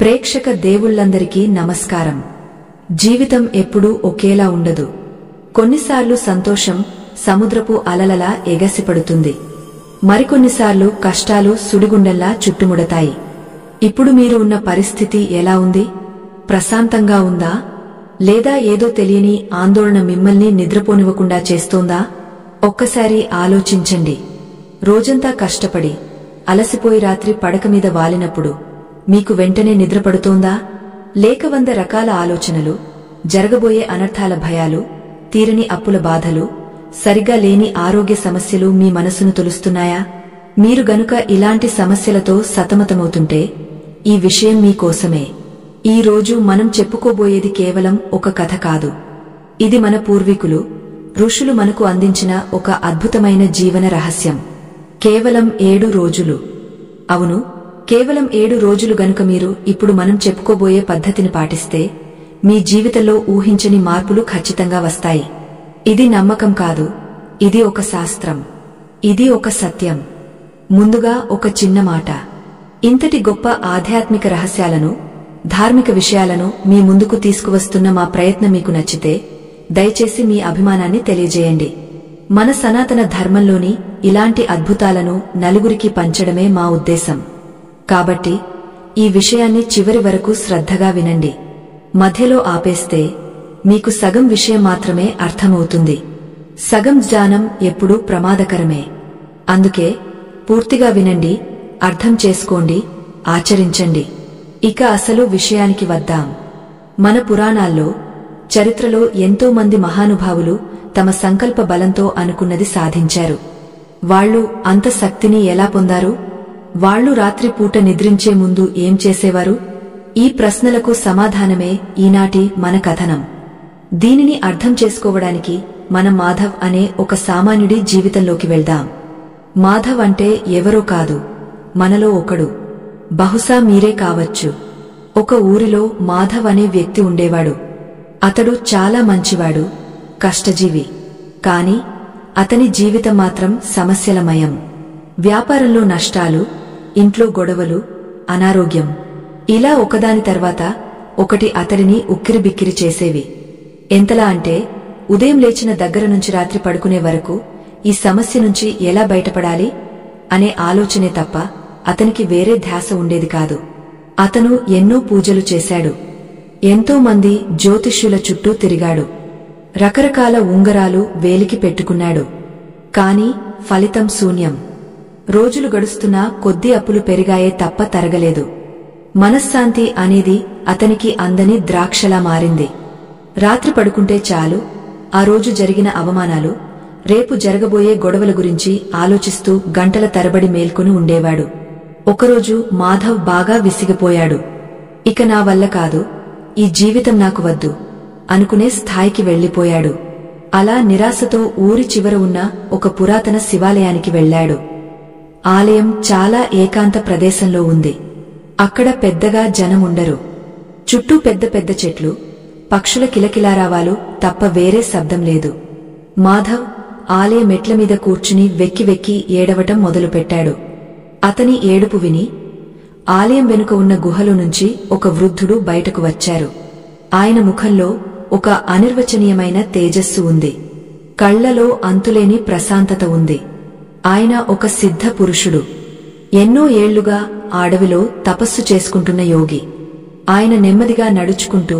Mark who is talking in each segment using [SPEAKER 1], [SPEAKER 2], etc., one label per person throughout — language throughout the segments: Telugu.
[SPEAKER 1] ప్రేక్షక దేవుళ్లందరికీ నమస్కారం. జీవితం ఎప్పుడూ ఒకేలా ఉండదు. కొన్నిసార్లు సంతోషం సముద్రపు అలలలా ఎగసిపడుతుంది. మరికొన్నిసార్లు కష్టాలు సుడిగుండంలా చుట్టుముడతాయి. ఇప్పుడు మీరు ఉన్న పరిస్థితి ఎలా ఉంది? ప్రశాంతంగా ఉందా? లేదా ఏదో తెలియని ఆందోళన మిమ్మల్ని నిద్రపోనివ్వకుండా చేస్తోందా? ఒక్కసారి ఆలోచించండి. రోజంతా కష్టపడి అలసిపోయి రాత్రి పడక మీద వాలినప్పుడు మీకు వెంటనే నిద్రపడుతోందా? లేక 100 రకాల ఆలోచనలు, జరగబోయే అనర్థాల భయాలు, తీరని అప్పుల బాధలు, సరిగా లేని ఆరోగ్య సమస్యలు మీ మనసును తొలుస్తున్నాయా? మీరు గనుక ఇలాంటి సమస్యలతో సతమతమవుతుంటే ఈ విషయం మీకోసమే. ఈ రోజు మనం చెప్పుకోబోయేది కేవలం ఒక కథ కాదు. ఇది మన పూర్వీకులు, ఋషులు మనకు అందించిన ఒక అద్భుతమైన జీవన రహస్యం. కేవలం 7 రోజులు. అవును, కేవలం 7 రోజులు గనుక మీరు ఇప్పుడు మనం చెప్పుకోబోయే పద్ధతిని పాటిస్తే మీ జీవితంలో ఊహించని మార్పులు ఖచ్చితంగా వస్తాయి. ఇది నమ్మకం కాదు, ఇది ఒక శాస్త్రం, ఇది ఒక సత్యం. ముందుగా ఒక చిన్న మాట. ఇంతటి గొప్ప ఆధ్యాత్మిక రహస్యాలను, ధార్మిక విషయాలను మీ ముందుకు తీసుకువస్తున్న మా ప్రయత్నం మీకు నచ్చితే దయచేసి మీ అభిమానాన్ని తెలియజేయండి. మన సనాతన ధర్మంలోని ఇలాంటి అద్భుతాలను నలుగురికి పంచడమే మా ఉద్దేశం. కాబట్టి ఈ విషయాన్ని చివరి వరకు శ్రద్ధగా వినండి. మధ్యలో ఆపేస్తే మీకు సగం విషయం మాత్రమే అర్థమవుతుంది. సగం జ్ఞానం ఎప్పుడూ ప్రమాదకరమే. అందుకే పూర్తిగా వినండి, అర్థం చేసుకోండి, ఆచరించండి. ఇక అసలు విషయానికి వద్దాం. మన పురాణాల్లో, చరిత్రలో ఎంతో మంది మహానుభావులు తమ సంకల్ప బలంతో అనుకున్నది సాధించారు. వాళ్లు అంత శక్తిని ఎలా పొందారు? వాళ్లు రాత్రిపూట నిద్రించే ముందు ఏం చేసేవారు? ఈ ప్రశ్నలకు సమాధానమే ఈనాటి మన కథనం. దీనిని అర్థం చేసుకోవడానికి మనం మాధవ్ అనే ఒక సామాన్యుడి జీవితంలోకి వెళ్దాం. మాధవ్ అంటే ఎవరో కాదు, మనలో ఒకడు. బహుశా మీరే కావచ్చు. ఒక ఊరిలో మాధవ్ అనే వ్యక్తి ఉండేవాడు. అతడు చాలా మంచివాడు, కష్టజీవి. కాని అతని జీవితం మాత్రం సమస్యలమయం. వ్యాపారంలో నష్టాలు, ఇంట్లో గొడవలు, అనారోగ్యం, ఇలా ఒకదాని తర్వాత ఒకటి అతడిని ఉక్కిరిబిక్కిరి చేసేవి. ఎంతలా అంటే ఉదయం లేచిన దగ్గర నుంచి రాత్రి పడుకునే వరకు ఈ సమస్య నుంచి ఎలా బయటపడాలి అనే ఆలోచనే తప్ప అతనికి వేరే ధ్యాస ఉండేది కాదు. అతను ఎన్నో పూజలు చేశాడు. ఎంతో మంది జ్యోతిష్యుల చుట్టూ తిరిగాడు. రకరకాల ఉంగరాలు వేలికి పెట్టుకున్నాడు. కాని ఫలితం శూన్యం. రోజులు గడుస్తున్నా కొద్ది అప్పులు పెరిగాయే తప్ప తరగలేదు. మనశ్శాంతి అనేది అతనికి అందని ద్రాక్షలా మారింది. రాత్రి పడుకుంటే చాలు ఆ రోజు జరిగిన అవమానాలు, రేపు జరగబోయే గొడవల గురించి ఆలోచిస్తూ గంటల తరబడి మేల్కొని ఉండేవాడు. ఒకరోజు మాధవ్ బాగా విసిగిపోయాడు. ఇక నా వల్ల కాదు, ఈ జీవితం నాకు వద్దు అనుకునే స్థాయికి వెళ్లిపోయాడు. అలా నిరాశతో ఊరి చివర ఉన్న ఒక పురాతన శివాలయానికి వెళ్లాడు. ఆలయం చాలా ఏకాంత ప్రదేశంలో ఉంది. అక్కడ పెద్దగా జనముండరు. చుట్టూ పెద్ద పెద్ద చెట్లు, పక్షుల కిలకిలారావాలు తప్ప వేరే శబ్దం లేదు. మాధవ్ ఆలయ మెట్ల మీద కూర్చుని వెక్కి వెక్కి ఏడవటం మొదలుపెట్టాడు. అతని ఏడుపు విని ఆలయం వెనుక ఉన్న గుహలో నుంచి ఒక వృద్ధుడు బయటకు వచ్చారు. ఆయన ముఖంలో ఒక అనిర్వచనీయమైన తేజస్సు ఉంది. కళ్లలో అంతులేని ప్రశాంతత ఉంది. ఆయన ఒక సిద్ధ పురుషుడు. ఎన్నో ఏళ్లుగా అడవిలో తపస్సు చేసుకుంటున్న యోగి. ఆయన నెమ్మదిగా నడుచుకుంటూ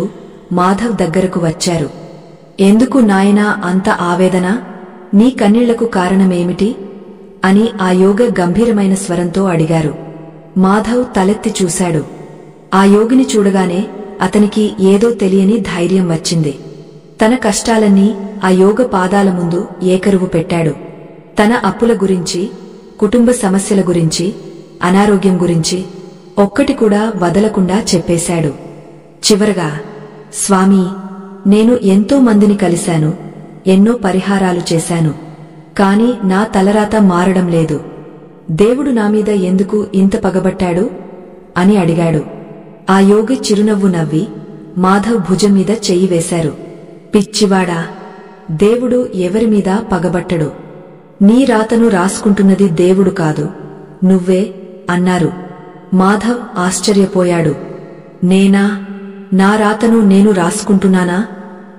[SPEAKER 1] మాధవ్ దగ్గరకు వచ్చారు. ఎందుకు నాయనా అంత ఆవేదన? నీ కన్నీళ్లకు కారణమేమిటి అని ఆ యోగ గంభీరమైన స్వరంతో అడిగారు. మాధవ్ తలెత్తి చూశాడు. ఆ యోగిని చూడగానే అతనికి ఏదో తెలియని ధైర్యం వచ్చింది. తన కష్టాలన్నీ ఆ యోగ పాదాల ముందు ఏకరువు పెట్టాడు. తన అప్పుల గురించి, కుటుంబ సమస్యల గురించి, అనారోగ్యం గురించి ఒక్కటి కూడా వదలకుండా చెప్పేశాడు. చివరగా, స్వామీ, నేను ఎంతో మందిని కలిశాను, ఎన్నో పరిహారాలు చేశాను. కాని నా తలరాత మారడం లేదు. దేవుడు నామీద ఎందుకు ఇంత పగబట్టాడు అని అడిగాడు. ఆ యోగి చిరునవ్వు నవ్వి మాధవ్ భుజం మీద చెయ్యి వేశారు. పిచ్చివాడా, దేవుడు ఎవరిమీద పగబట్టడు. నీ రాతను రాసుకుంటున్నది దేవుడు కాదు, నువ్వే అన్నారు. మాధవ్ ఆశ్చర్యపోయాడు. నేనా? నా రాతను నేను రాసుకుంటున్నానా?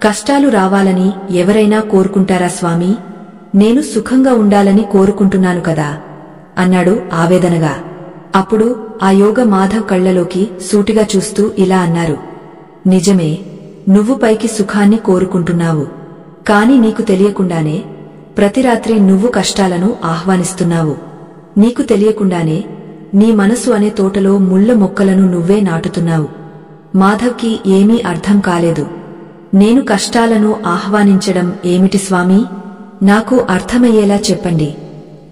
[SPEAKER 1] కష్టాలు రావాలని ఎవరైనా కోరుకుంటారా స్వామీ? నేను సుఖంగా ఉండాలని కోరుకుంటున్నాను కదా అన్నాడు ఆవేదనగా. అప్పుడు ఆ యోగ మాధవ్ కళ్లలోకి సూటిగా చూస్తూ ఇలా అన్నారు, నిజమే, నువ్వు పైకి సుఖాన్ని కోరుకుంటున్నావు. కాని నీకు తెలియకుండానే ప్రతి రాత్రి నువ్వు కష్టాలను ఆహ్వానిస్తున్నావు. నీకు తెలియకుండానే నీ మనసు అనే తోటలో ముళ్ల మొక్కలను నువ్వే నాటుతున్నావు. మాధవ్కి ఏమీ అర్థం కాలేదు. నేను కష్టాలను ఆహ్వానించడం ఏమిటి స్వామీ? నాకు అర్థమయ్యేలా చెప్పండి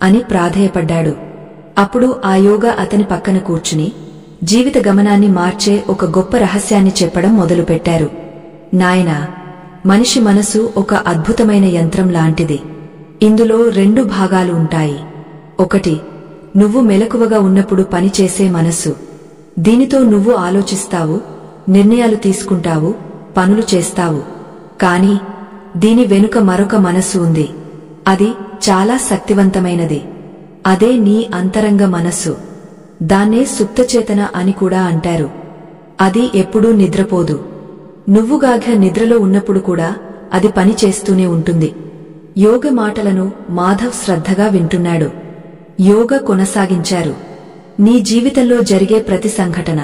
[SPEAKER 1] అని ప్రాధేయపడ్డాడు. అప్పుడు ఆ యోగా అతని పక్కన కూర్చుని జీవిత గమనాన్ని మార్చే ఒక గొప్ప రహస్యాన్ని చెప్పడం మొదలుపెట్టారు. నాయనా, మనిషి మనసు ఒక అద్భుతమైన యంత్రం లాంటిది. ఇందులో 2 భాగాలు ఉంటాయి. ఒకటి, నువ్వు మెలకువగా ఉన్నప్పుడు పనిచేసే మనసు. దీనితో నువ్వు ఆలోచిస్తావు, నిర్ణయాలు తీసుకుంటావు, పనులు చేస్తావు. కాని దీని వెనుక మరొక మనసు ఉంది. అది చాలా శక్తివంతమైనది. అదే నీ అంతరంగ మనస్సు. దాన్నే సుప్తచేతన అని కూడా అంటారు. అది ఎప్పుడూ నిద్రపోదు. నువ్వుగాఘ నిద్రలో ఉన్నప్పుడు కూడా అది పని చేస్తూనే ఉంటుంది. యోగ మాటలను మాధవ్ శ్రద్ధగా వింటున్నాడు. యోగ కొనసాగించారు. నీ జీవితంలో జరిగే ప్రతి సంఘటన,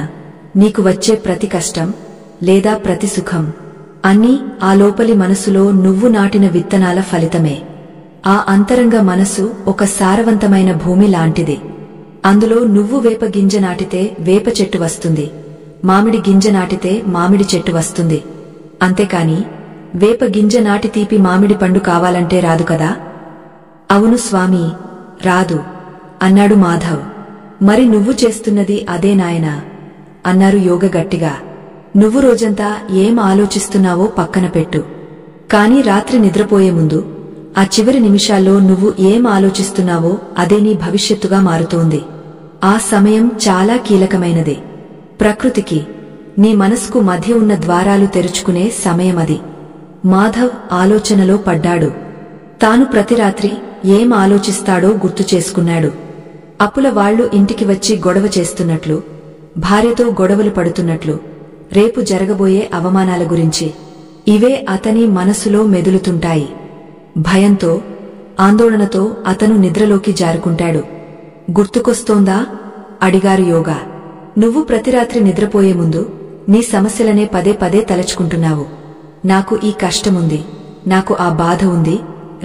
[SPEAKER 1] నీకు వచ్చే ప్రతి కష్టం లేదా ప్రతి సుఖం అన్నీ ఆ లోపలి మనసులో నువ్వు నాటిన విత్తనాల ఫలితమే. ఆ అంతరంగ మనసు ఒక సారవంతమైన భూమి లాంటిది. అందులో నువ్వు వేప గింజ నాటితే వేప చెట్టు వస్తుంది, మామిడి గింజ నాటితే మామిడి చెట్టు వస్తుంది. అంతేకాని వేప గింజ నాటి తీపి మామిడి పండు కావాలంటే రాదు కదా? అవును స్వామీ, రాదు అన్నాడు మాధవ్. మరి నువ్వు చేస్తున్నది అదే నాయనా అన్నారు యోగ గట్టిగా. నువ్వు రోజంతా ఏం ఆలోచిస్తున్నావో పక్కన పెట్టు. కాని రాత్రి నిద్రపోయే ముందు ఆ చివరి నిమిషాల్లో నువ్వు ఏం ఆలోచిస్తున్నావో అదే నీ భవిష్యత్తుగా మారుతోంది. ఆ సమయం చాలా కీలకమైనది. ప్రకృతికి, నీ మనసుకు మధ్య ఉన్న ద్వారాలు తెరుచుకునే సమయమది. మాధవ్ ఆలోచనలో పడ్డాడు. తాను ప్రతి రాత్రి ఏం ఆలోచిస్తాడో గుర్తు చేసుకున్నాడు. అప్పుల వాళ్లు ఇంటికి వచ్చి గొడవ చేస్తున్నట్లు, భార్యతో గొడవలు పడుతున్నట్లు, రేపు జరగబోయే అవమానాల గురించి. ఇవే అతని మనసులో మెదులుతుంటాయి. భయంతో, ఆందోళనతో అతను నిద్రలోకి జారుకుంటాడు. గుర్తుకొస్తోందా? అడిగారు యోగా. నువ్వు ప్రతి రాత్రి నిద్రపోయే ముందు నీ సమస్యలనే పదే పదే తలచుకుంటున్నావు. నాకు ఈ కష్టముంది, నాకు ఆ బాధ ఉంది,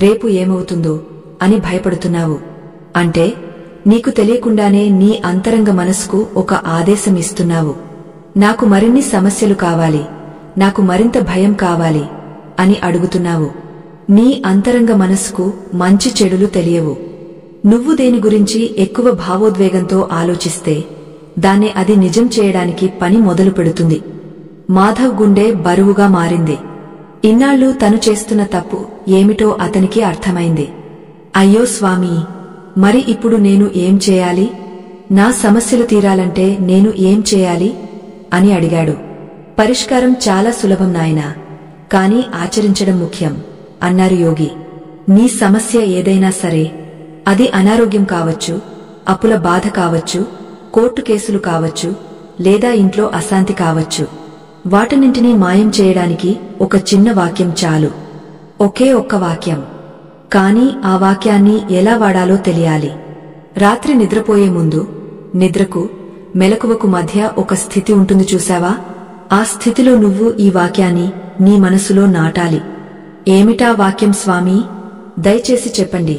[SPEAKER 1] రేపు ఏమవుతుందో అని భయపడుతున్నావు. అంటే నీకు తెలియకుండానే నీ అంతరంగ మనసుకు ఒక ఆదేశం ఇస్తున్నావు. నాకు మరిన్ని సమస్యలు కావాలి, నాకు మరింత భయం కావాలి అని అడుగుతున్నావు. నీ అంతరంగ మనసుకు మంచి చెడులు తెలియవు. నువ్వు దేని గురించి ఎక్కువ భావోద్వేగంతో ఆలోచిస్తే దాన్ని అది నిజం చేయడానికి పని మొదలు పెడుతుంది. మాధవ్ గుండె బరువుగా మారింది. ఇన్నాళ్లు తను చేస్తున్న తప్పు ఏమిటో అతనికి అర్థమైంది. అయ్యో స్వామీ, మరి ఇప్పుడు నేను ఏం చేయాలి? నా సమస్యలు తీరాలంటే నేను ఏం చేయాలి అని అడిగాడు. పరిష్కారం చాలా సులభం నాయనా, కాని ఆచరించడం ముఖ్యం అన్నారు యోగి. నీ సమస్య ఏదైనా సరే, అది అనారోగ్యం కావచ్చు, అప్పుల బాధ కావచ్చు, కోర్టు కేసులు కావచ్చు, లేదా ఇంట్లో అశాంతి కావచ్చు. వాటన్నింటినీ మాయం చేయడానికి ఒక చిన్న వాక్యం చాలు. ఒకే ఒక్క వాక్యం. కాని ఆ వాక్యాన్ని ఎలా వాడాలో తెలియాలి. రాత్రి నిద్రపోయే ముందు నిద్రకు, మెలకువకు మధ్య ఒక స్థితి ఉంటుంది చూశావా? ఆ స్థితిలో నువ్వు ఈ వాక్యాన్ని నీ మనసులో నాటాలి. ఏమిటా వాక్యం స్వామీ? దయచేసి చెప్పండి,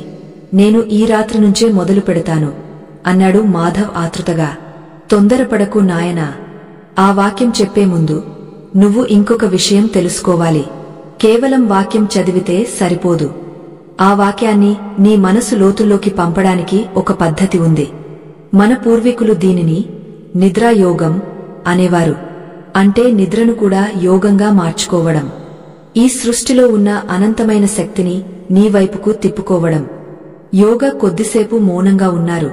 [SPEAKER 1] నేను ఈ రాత్రి నుంచే మొదలు పెడతాను అన్నాడు మాధవ్ ఆతృతగా. తొందరపడకు నాయనా. ఆ వాక్యం చెప్పే ముందు నువ్వు ఇంకొక విషయం తెలుసుకోవాలి. కేవలం వాక్యం చదివితే సరిపోదు. ఆ వాక్యాన్ని నీ మనసు లోతుల్లోకి పంపడానికి ఒక పద్ధతి ఉంది. మన పూర్వీకులు దీనిని నిద్రాయోగం అనేవారు. అంటే నిద్రను కూడా యోగంగా మార్చుకోవడం. ఈ సృష్టిలో ఉన్న అనంతమైన శక్తిని నీ వైపుకు తిప్పుకోవడం. యోగా కొద్దిసేపు మౌనంగా ఉన్నారు.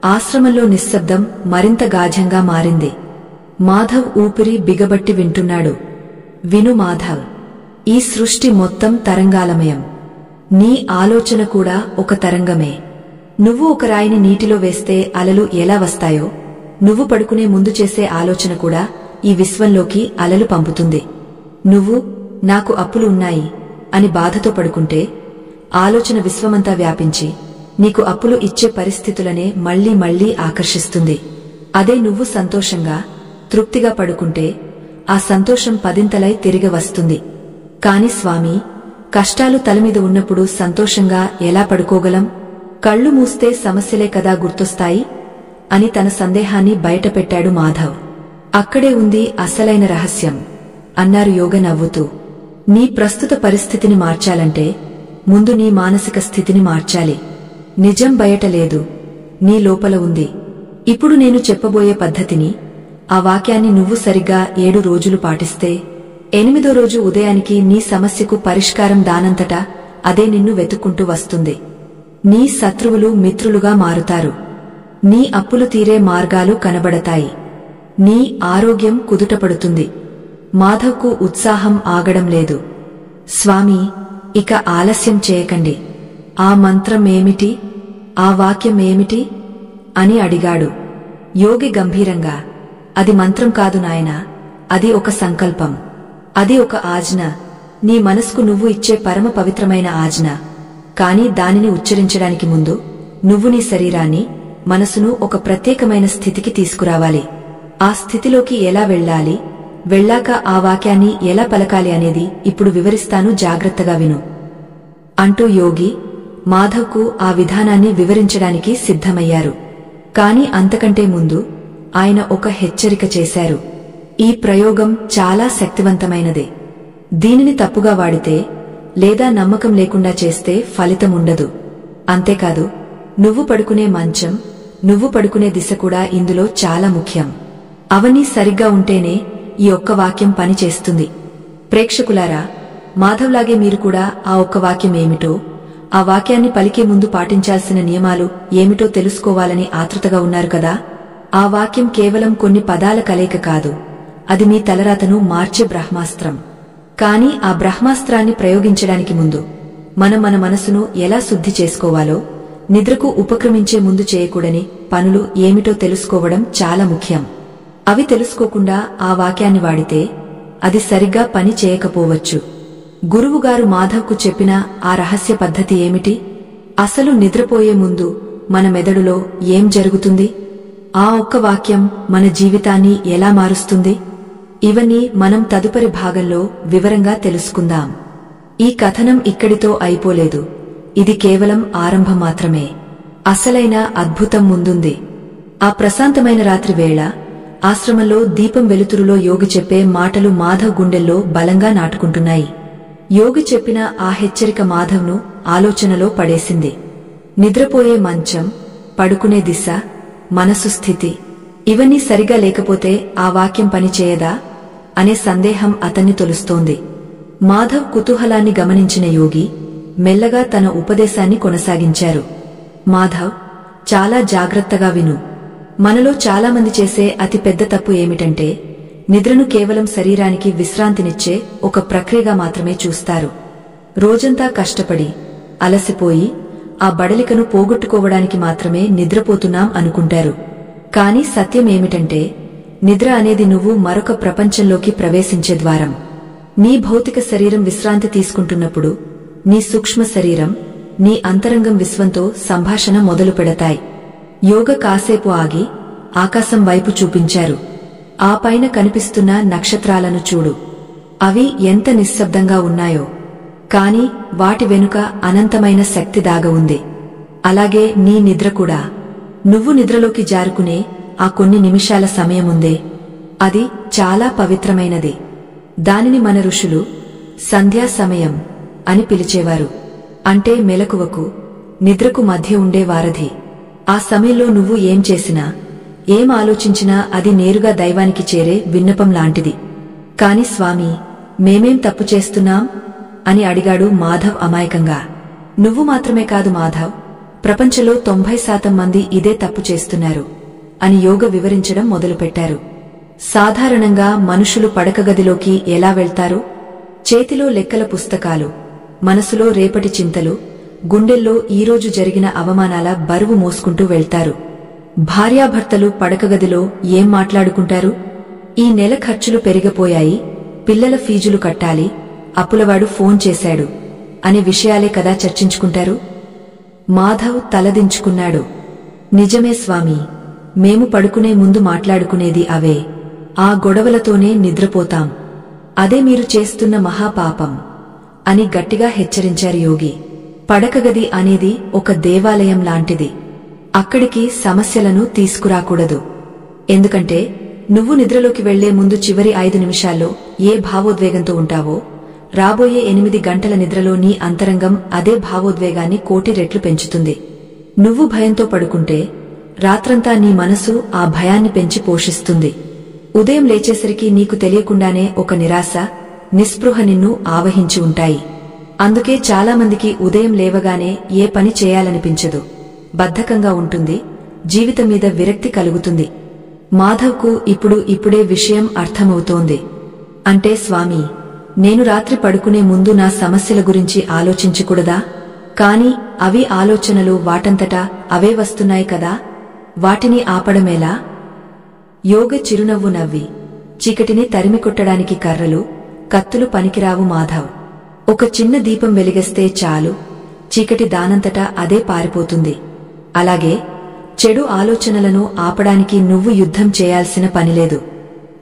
[SPEAKER 1] ఆశ్రమంలో నిశ్శబ్దం మరింత గాఢంగా మారింది. మాధవ్ ఊపిరి బిగబట్టి వింటున్నాడు. విను మాధవ్, ఈ సృష్టి మొత్తం తరంగాలమయం. నీ ఆలోచన కూడా ఒక తరంగమే. నువ్వు ఒక రాయిని నీటిలో వేస్తే అలలు ఎలా వస్తాయో, నువ్వు పడుకునే ముందు చేసే ఆలోచన కూడా ఈ విశ్వంలోకి అలలు పంపుతుంది. నువ్వు నాకు అప్పులు ఉన్నాయి అని బాధతో పడుకుంటే ఆలోచన విశ్వమంతా వ్యాపించి నీకు అప్పులు ఇచ్చే పరిస్థితులనే మళ్లీ మళ్లీ ఆకర్షిస్తుంది. అదే నువ్వు సంతోషంగా తృప్తిగా పడుకుంటే ఆ సంతోషం పదింతలై తిరిగి వస్తుంది. కాని స్వామీ, కష్టాలు తలమీద ఉన్నప్పుడు సంతోషంగా ఎలా పడుకోగలం? కళ్ళు మూస్తే సమస్యలే కదా గుర్తొస్తాయి అని తన సందేహాన్ని బయటపెట్టాడు మాధవ్. అక్కడే ఉంది అసలైన రహస్యం అన్నారు యోగ నవ్వుతూ. నీ ప్రస్తుత పరిస్థితిని మార్చాలంటే ముందు నీ మానసిక స్థితిని మార్చాలి. నిజం బయట లేదు, నీ లోపల ఉంది. ఇప్పుడు నేను చెప్పబోయే పద్ధతిని, ఆ వాక్యాన్ని నువ్వు సరిగ్గా 7 రోజులు పాటిస్తే 8వ రోజు ఉదయానికి నీ సమస్యకు పరిష్కారం దానంతటా అదే నిన్ను వెతుక్కుంటూ వస్తుంది. నీ శత్రువులు మిత్రులుగా మారుతారు. నీ అప్పులు తీరే మార్గాలు కనబడతాయి. నీ ఆరోగ్యం కుదుటపడుతుంది. మాధవ్కు ఉత్సాహం ఆగడం లేదు. స్వామీ, ఇక ఆలస్యం చేయకండి. ఆ మంత్రం ఏమిటి? ఆ వాక్యం ఏమిటి అని అడిగాడు. యోగి గంభీరంగా, అది మంత్రం కాదు నాయనా, అది ఒక సంకల్పం. అది ఒక ఆజ్ఞ. నీ మనసుకు నువ్వు ఇచ్చే పరమ పవిత్రమైన ఆజ్ఞ. కాని దానిని ఉచ్చరించడానికి ముందు నువ్వు నీ శరీరాన్ని, మనసును ఒక ప్రత్యేకమైన స్థితికి తీసుకురావాలి. ఆ స్థితిలోకి ఎలా వెళ్ళాలి, వెళ్ళాక ఆ వాక్యాన్ని ఎలా పలకాలి అనేది ఇప్పుడు వివరిస్తాను, జాగ్రత్తగా విను అంటూ యోగి మాధవ్కు ఆ విధానాన్ని వివరించడానికి సిద్ధమయ్యారు. కాని అంతకంటే ముందు ఆయన ఒక హెచ్చరిక చేశారు. ఈ ప్రయోగం చాలా శక్తివంతమైనదే. దీనిని తప్పుగా వాడితే లేదా నమ్మకం లేకుండా చేస్తే ఫలితం ఉండదు. అంతేకాదు, నువ్వు పడుకునే మంచం, నువ్వు పడుకునే దిశ కూడా ఇందులో చాలా ముఖ్యం. అవన్నీ సరిగ్గా ఉంటేనే ఈ ఒక్క వాక్యం పనిచేస్తుంది. ప్రేక్షకులారా, మాధవ్లాగే మీరు కూడా ఆ ఒక్క వాక్యం ఏమిటో, ఆ వాక్యాన్ని పలికే ముందు పాటించాల్సిన నియమాలు ఏమిటో తెలుసుకోవాలని ఆతృతగా ఉన్నారు కదా. ఆ వాక్యం కేవలం కొన్ని పదాల కలయిక కాదు, అది మీ తలరాతను మార్చే బ్రహ్మాస్త్రం. కాని ఆ బ్రహ్మాస్త్రాన్ని ప్రయోగించడానికి ముందు మనం మన మనసును ఎలా శుద్ధి చేసుకోవాలో, నిద్రకు ఉపక్రమించే ముందు చేయకూడని పనులు ఏమిటో తెలుసుకోవడం చాలా ముఖ్యం. అవి తెలుసుకోకుండా ఆ వాక్యాన్ని వాడితే అది సరిగ్గా పని చేయకపోవచ్చు. గురువుగారు మాధవ్కు చెప్పిన ఆ రహస్య పద్ధతి ఏమిటి? అసలు నిద్రపోయే ముందు మన మెదడులో ఏం జరుగుతుంది? ఆ ఒక్క వాక్యం మన జీవితాన్ని ఎలా మారుస్తుంది? ఇవన్నీ మనం తదుపరి భాగంలో వివరంగా తెలుసుకుందాం. ఈ కథనం ఇక్కడితో అయిపోలేదు. ఇది కేవలం ఆరంభం మాత్రమే. అసలైన అద్భుతం ముందుంది. ఆ ప్రశాంతమైన రాత్రి వేళ ఆశ్రమంలో దీపం వెలుతురులో యోగి చెప్పే మాటలు మాధవ్ గుండెల్లో బలంగా నాటుకుంటున్నాయి. యోగి చెప్పిన ఆ హెచ్చరిక మాధవ్ను ఆలోచనలో పడేసింది. నిద్రపోయే మంచం, పడుకునే దిశ, మనసు స్థితి, ఇవన్నీ సరిగా లేకపోతే ఆ వాక్యం పనిచేయదా అనే సందేహం అతన్ని తొలుస్తోంది. మాధవ్ కుతూహలాన్ని గమనించిన యోగి మెల్లగా తన ఉపదేశాన్ని కొనసాగించారు. మాధవ్, చాలా జాగ్రత్తగా విను. మనలో చాలామంది చేసే అతి పెద్ద తప్పు ఏమిటంటే నిద్రను కేవలం శరీరానికి విశ్రాంతినిచ్చే ఒక ప్రక్రియగా మాత్రమే చూస్తారు. రోజంతా కష్టపడి అలసిపోయి ఆ బడలికను పోగొట్టుకోవడానికి మాత్రమే నిద్రపోతున్నాం అనుకుంటారు. కాని సత్యం ఏమిటంటే నిద్ర అనేది నువ్వు మరొక ప్రపంచంలోకి ప్రవేశించే ద్వారం. నీ భౌతిక శరీరం విశ్రాంతి తీసుకుంటున్నప్పుడు నీ సూక్ష్మ శరీరం, నీ అంతరంగం విశ్వంతో సంభాషణ మొదలు పెడతాయి. యోగ కాసేపు ఆగి ఆకాశం వైపు చూపించారు. ఆ పైన కనిపిస్తున్న నక్షత్రాలను చూడు. అవి ఎంత నిశ్శబ్దంగా ఉన్నాయో, కాని వాటి వెనుక అనంతమైన శక్తి దాగ ఉంది. అలాగే నీ నిద్ర కూడా. నువ్వు నిద్రలోకి జారుకునే ఆ కొన్ని నిమిషాల సమయముందే, అది చాలా పవిత్రమైనది. దానిని మన ఋషులు సంధ్యా సమయం అని పిలిచేవారు. అంటే మెలకువకు, నిద్రకు మధ్య ఉండే వారధి. ఆ సమయంలో నువ్వు ఏం చేసినా, ఏం ఆలోచించినా అది నేరుగా దైవానికి చేరే విన్నపం లాంటిది. కాని స్వామీ, మేమేం తప్పు చేస్తున్నాం అని అడిగాడు మాధవ్ అమాయకంగా. నువ్వు మాత్రమే కాదు మాధవ్, ప్రపంచంలో 90% మంది ఇదే తప్పు చేస్తున్నారు అని యోగ వివరించడం మొదలుపెట్టారు. సాధారణంగా మనుషులు పడకగదిలోకి ఎలా వెళ్తారు? చేతిలో లెక్కల పుస్తకాలు, మనసులో రేపటి చింతలు, గుండెల్లో ఈరోజు జరిగిన అవమానాల బరువు మోసుకుంటూ వెళ్తారు. భార్యాభర్తలు పడకగదిలో ఏం మాట్లాడుకుంటారు? ఈ నెల ఖర్చులు పెరిగిపోయాయి, పిల్లల ఫీజులు కట్టాలి, అప్పులవాడు ఫోన్ చేశాడు అనే విషయాలే కదా చర్చించుకుంటారు. మాధవ్ తలదించుకున్నాడు. నిజమే స్వామీ, మేము పడుకునే ముందు మాట్లాడుకునేది అవే. ఆ గొడవలతోనే నిద్రపోతాం. అదే మీరు చేస్తున్న మహాపాపం అని గట్టిగా హెచ్చరించారు యోగి. పడకగది అనేది ఒక దేవాలయం లాంటిది. అక్కడికి సమస్యలను తీసుకురాకూడదు. ఎందుకంటే నువ్వు నిద్రలోకి వెళ్లే ముందు చివరి 5 నిమిషాల్లో ఏ భావోద్వేగంతో ఉంటావో, రాబోయే 8 గంటల నిద్రలో నీ అంతరంగం అదే భావోద్వేగాన్ని 1,000,000 రెట్లు పెంచుతుంది. నువ్వు భయంతో పడుకుంటే రాత్రంతా నీ మనసు ఆ భయాన్ని పెంచి పోషిస్తుంది. ఉదయం లేచేసరికి నీకు తెలియకుండానే ఒక నిరాశ, నిస్పృహ నిన్ను ఆవహించి ఉంటాయి. అందుకే చాలామందికి ఉదయం లేవగానే ఏ పని చేయాలనిపించదు, బద్ధకంగా ఉంటుంది, జీవితం మీద విరక్తి కలుగుతుంది. మాధవ్కు ఇప్పుడే విషయం అర్థమవుతోంది. అంటే స్వామీ, నేను రాత్రి పడుకునే ముందు నా సమస్యల గురించి ఆలోచించకూడదా? కాని అవి ఆలోచనలు వాటంతటా అవే వస్తున్నాయి కదా, వాటిని ఆపడమేలా? యోగ చిరునవ్వు నవ్వి, చీకటిని తరిమికొట్టడానికి కర్రలు, కత్తులు పనికిరావు మాధవ్. ఒక చిన్న దీపం వెలిగిస్తే చాలు, చీకటి దానంతటా అదే పారిపోతుంది. అలాగే చెడు ఆలోచనలను ఆపడానికి నువ్వు యుద్ధం చేయాల్సిన పనిలేదు.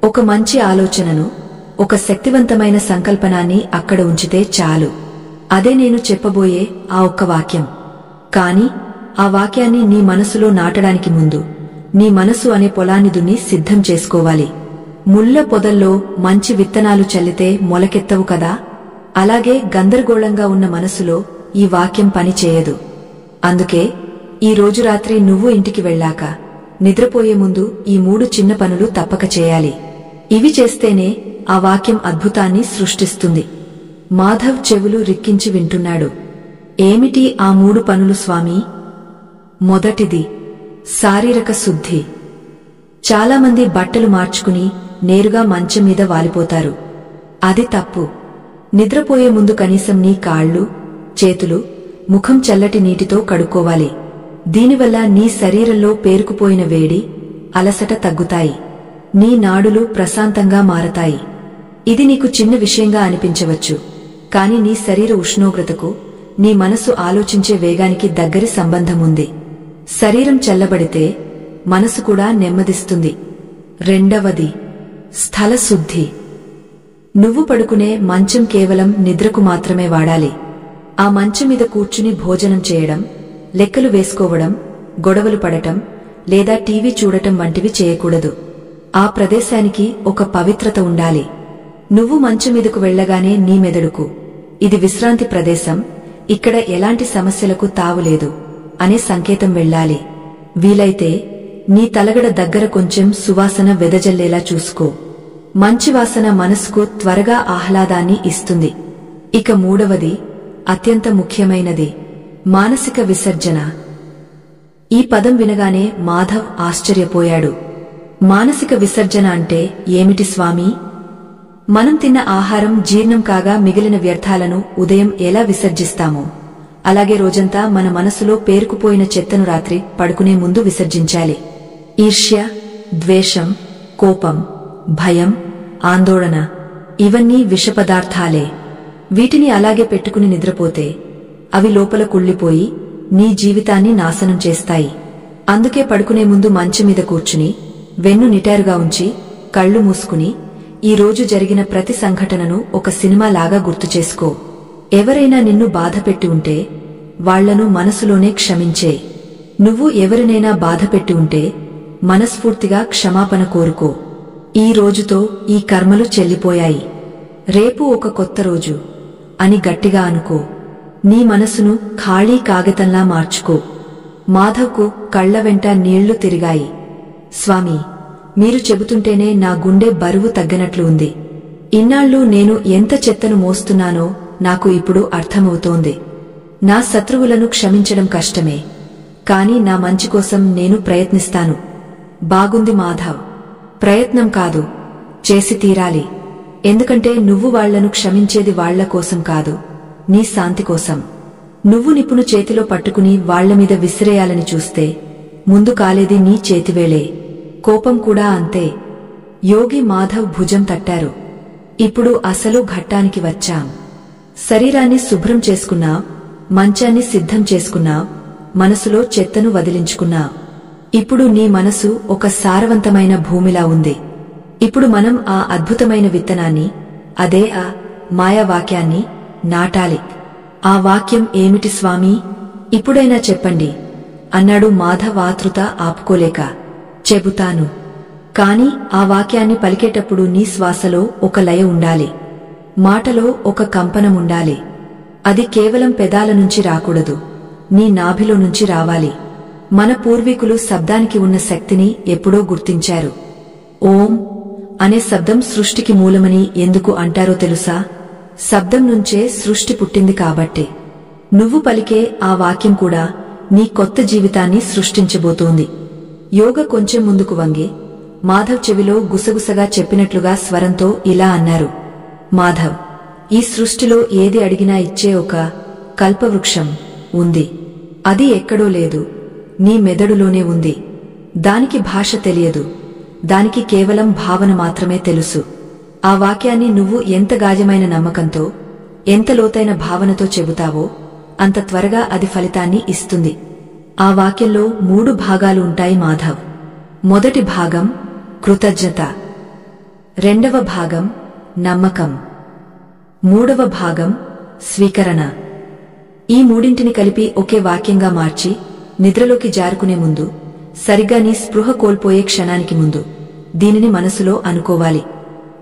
[SPEAKER 1] ఒక మంచి ఆలోచనను, ఒక శక్తివంతమైన సంకల్పనాన్ని అక్కడ ఉంచితే చాలు. అదే నేను చెప్పబోయే ఆ ఒక్క వాక్యం. కాని ఆ వాక్యాన్ని నీ మనసులో నాటడానికి ముందు నీ మనసు అనే పొలాన్ని దున్ని సిద్ధం చేసుకోవాలి. ముళ్ళ పొదల్లో మంచి విత్తనాలు చల్లితే మొలకెత్తవు కదా, అలాగే గందరగోళంగా ఉన్న మనసులో ఈ వాక్యం పని చేయదు. అందుకే ఈ రోజు రాత్రి నువ్వు ఇంటికి వెళ్ళాక నిద్రపోయే ముందు ఈ 3 చిన్న పనులు తప్పక చేయాలి. ఇవి చేస్తేనే ఆ వాక్యం అద్భుతాన్ని సృష్టిస్తుంది. మాధవ్ చెవులు రిక్కించి వింటున్నాడు. ఏమిటి ఆ 3 పనులు స్వామీ? మొదటిది శారీరక శుద్ధి. చాలామంది బట్టలు మార్చుకుని నేరుగా మంచం మీద వాలిపోతారు. అది తప్పు. నిద్రపోయే ముందు కనీసం నీ కాళ్ళు, చేతులు, ముఖం చల్లటి నీటితో కడుక్కోవాలి. దీనివల్ల నీ శరీరంలో పేరుకుపోయిన వేడి, అలసట తగ్గుతాయి. నీ నాడులు ప్రశాంతంగా మారతాయి. ఇది నీకు చిన్న విషయంగా అనిపించవచ్చు, కాని నీ శరీర ఉష్ణోగ్రతకు, నీ మనసు ఆలోచించే వేగానికి దగ్గరి సంబంధముంది. శరీరం చల్లబడితే మనసు కూడా నెమ్మదిస్తుంది. రెండవది స్థల శుద్ధి. నువ్వు పడుకునే మంచం కేవలం నిద్రకు మాత్రమే వాడాలి. ఆ మంచం మీద కూర్చుని భోజనం చేయడం, లెక్కలు వేసుకోవడం, గొడవలు పడటం లేదా టీవీ చూడటం వంటివి చేయకూడదు. ఆ ప్రదేశానికి ఒక పవిత్రత ఉండాలి. నువ్వు మంచం మీదకు వెళ్లగానే నీ మెదడుకు, ఇది విశ్రాంతి ప్రదేశం, ఇక్కడ ఎలాంటి సమస్యలకు తావులేదు అనే సంకేతం వెళ్ళాలి. వీలైతే నీ తలగడ దగ్గర కొంచెం సువాసన వెదజల్లేలా చూసుకో. మంచి వాసన మనసుకు త్వరగా ఆహ్లాదాన్ని ఇస్తుంది. ఇక మూడవది, అత్యంత ముఖ్యమైనది, మానసిక విసర్జన. ఈ పదం వినగానే మాధవ్ ఆశ్చర్యపోయాడు. మానసిక విసర్జన అంటే ఏమిటి స్వామీ? మనం తిన్న ఆహారం జీర్ణం కాగా మిగిలిన వ్యర్థాలను ఉదయం ఎలా విసర్జిస్తామో, అలాగే రోజంతా మన మనసులో పేరుకుపోయిన చెత్తను రాత్రి పడుకునే ముందు విసర్జించాలి. ఈర్ష్య, ద్వేషం, కోపం, భయం, ఆందోళన ఇవన్నీ విషపదార్థాలే. వీటిని అలాగే పెట్టుకుని నిద్రపోతే అవి లోపల కుళ్ళిపోయి నీ జీవితాన్ని నాశనం చేస్తాయి. అందుకే పడుకునే ముందు మంచం మీద కూర్చుని వెన్ను నిటారుగా ఉంచి కళ్ళు మూసుకుని ఈ రోజు జరిగిన ప్రతి సంఘటనను ఒక సినిమాలాగా గుర్తుచేసుకో. ఎవరైనా నిన్ను బాధపెట్టి ఉంటే వాళ్లను మనసులోనే క్షమించే. నువ్వు ఎవరినైనా బాధపెట్టి ఉంటే మనస్ఫూర్తిగా క్షమాపణ కోరుకో. ఈ రోజుతో ఈ కర్మలు చెల్లిపోయాయి, రేపు ఒక కొత్త రోజు అని గట్టిగా అనుకో. నీ మనసును ఖాళీ కాగితంలా మార్చుకో. మాధవ్కు కళ్ల వెంట నీళ్లు తిరిగాయి. స్వామీ, మీరు చెబుతుంటేనే నా గుండె బరువు తగ్గినట్లు ఉంది. ఇన్నాళ్లు నేను ఎంత చెత్తను మోస్తున్నానో నాకు ఇప్పుడు అర్థమవుతోంది. నా శత్రువులను క్షమించడం కష్టమే, కాని నా మంచి కోసం నేను ప్రయత్నిస్తాను. బాగుంది మాధవ్, ప్రయత్నం కాదు, చేసి తీరాలి. ఎందుకంటే నువ్వు వాళ్లను క్షమించేది వాళ్ల కోసం కాదు, నీ శాంతి కోసం. నువ్వు నిప్పును చేతిలో పట్టుకుని వాళ్లమీద విసిరేయాలని చూస్తే ముందు కాలేది నీ చేతివేళే. కోపం కూడా అంతే. యోగి మాధవ్ భుజం తట్టారు. ఇప్పుడు అసలు ఘట్టానికి వచ్చాం. శరీరాన్ని శుభ్రం చేసుకున్నా, మంచాన్ని సిద్ధం చేసుకున్నా, మనసులో చెత్తను వదిలించుకున్నా. ఇప్పుడు నీ మనసు ఒక సారవంతమైన భూమిలా ఉంది. ఇప్పుడు మనం ఆ అద్భుతమైన విత్తనాన్ని, అదే ఆ మాయావాక్యాన్ని నాటాలి. ఆ వాక్యం ఏమిటి స్వామీ? ఇప్పుడైనా చెప్పండి అన్నాడు మాధవ్ ఆతృత ఆపుకోలేక. చెబుతాను, కాని ఆ వాక్యాన్ని పలికేటప్పుడు నీ శ్వాసలో ఒక లయ ఉండాలి, మాటలో ఒక కంపనముండాలి. అది కేవలం పెదాల నుంచి రాకూడదు, నీ నాభిలో నుంచి రావాలి. మన పూర్వీకులు శబ్దానికి ఉన్న శక్తిని ఎప్పుడో గుర్తించారు. ఓం అనే శబ్దం సృష్టికి మూలమని ఎందుకు అంటారో తెలుసా? శబ్దం నుంచే సృష్టి పుట్టింది కాబట్టి. నువ్వు పలికే ఆ వాక్యం కూడా నీ కొత్త జీవితాన్ని సృష్టించబోతోంది. యోగ కొంచెం ముందుకు వంగి మాధవ్ చెవిలో గుసగుసగా చెప్పినట్లుగా స్వరంతో ఇలా అన్నారు. మాధవ్, ఈ సృష్టిలో ఏది అడిగినా ఇచ్చే ఒక కల్పవృక్షం ఉంది. అది ఎక్కడో లేదు, నీ మెదడులోనే ఉంది. దానికి భాష తెలియదు, దానికి కేవలం భావన మాత్రమే తెలుసు. ఆ వాక్యాన్ని నువ్వు ఎంత గాజమైన నమ్మకంతో, ఎంత లోతైన భావనతో చెబుతావో అంత త్వరగా అది ఫలితాన్ని ఇస్తుంది. ఆ వాక్యంలో 3 భాగాలు ఉంటాయి మాధవ్. మొదటి భాగం కృతజ్ఞత, రెండవ భాగం నమ్మకం, మూడవ భాగం స్వీకరణ. ఈ మూడింటిని కలిపి ఒకే వాక్యంగా మార్చి నిద్రలోకి జారుకునే ముందు, సరిగ్గా నీ స్పృహ కోల్పోయే క్షణానికి ముందు దీనిని మనసులో అనుకోవాలి.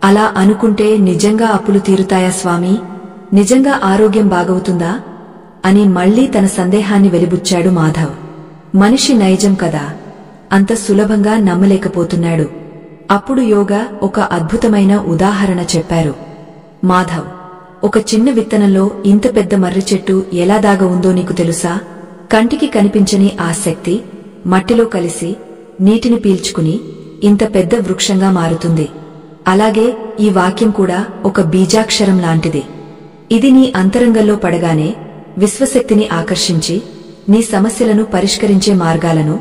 [SPEAKER 1] అలా అనుకుంటే నిజంగా అప్పులు తీరుతాయా స్వామీ? నిజంగా ఆరోగ్యం బాగవుతుందా అని మళ్లీ తన సందేహాన్ని వెలిబుచ్చాడు మాధవ్. మనిషి నైజం కదా, అంత సులభంగా నమ్మలేకపోతున్నాడు. అప్పుడు యోగా ఒక అద్భుతమైన ఉదాహరణ చెప్పారు. మాధవ్, ఒక చిన్న విత్తనంలో ఇంత పెద్ద మర్రి చెట్టు ఎలా దాగ ఉందో నీకు తెలుసా? కంటికి కనిపించని ఆ శక్తి మట్టిలో కలిసి నీటిని పీల్చుకుని ఇంత పెద్ద వృక్షంగా మారుతుంది. అలాగే ఈ వాక్యం కూడా ఒక బీజాక్షరం లాంటిది. ఇది నీ అంతరంగంలో పడగానే విశ్వశక్తిని ఆకర్షించి నీ సమస్యలను పరిష్కరించే మార్గాలను,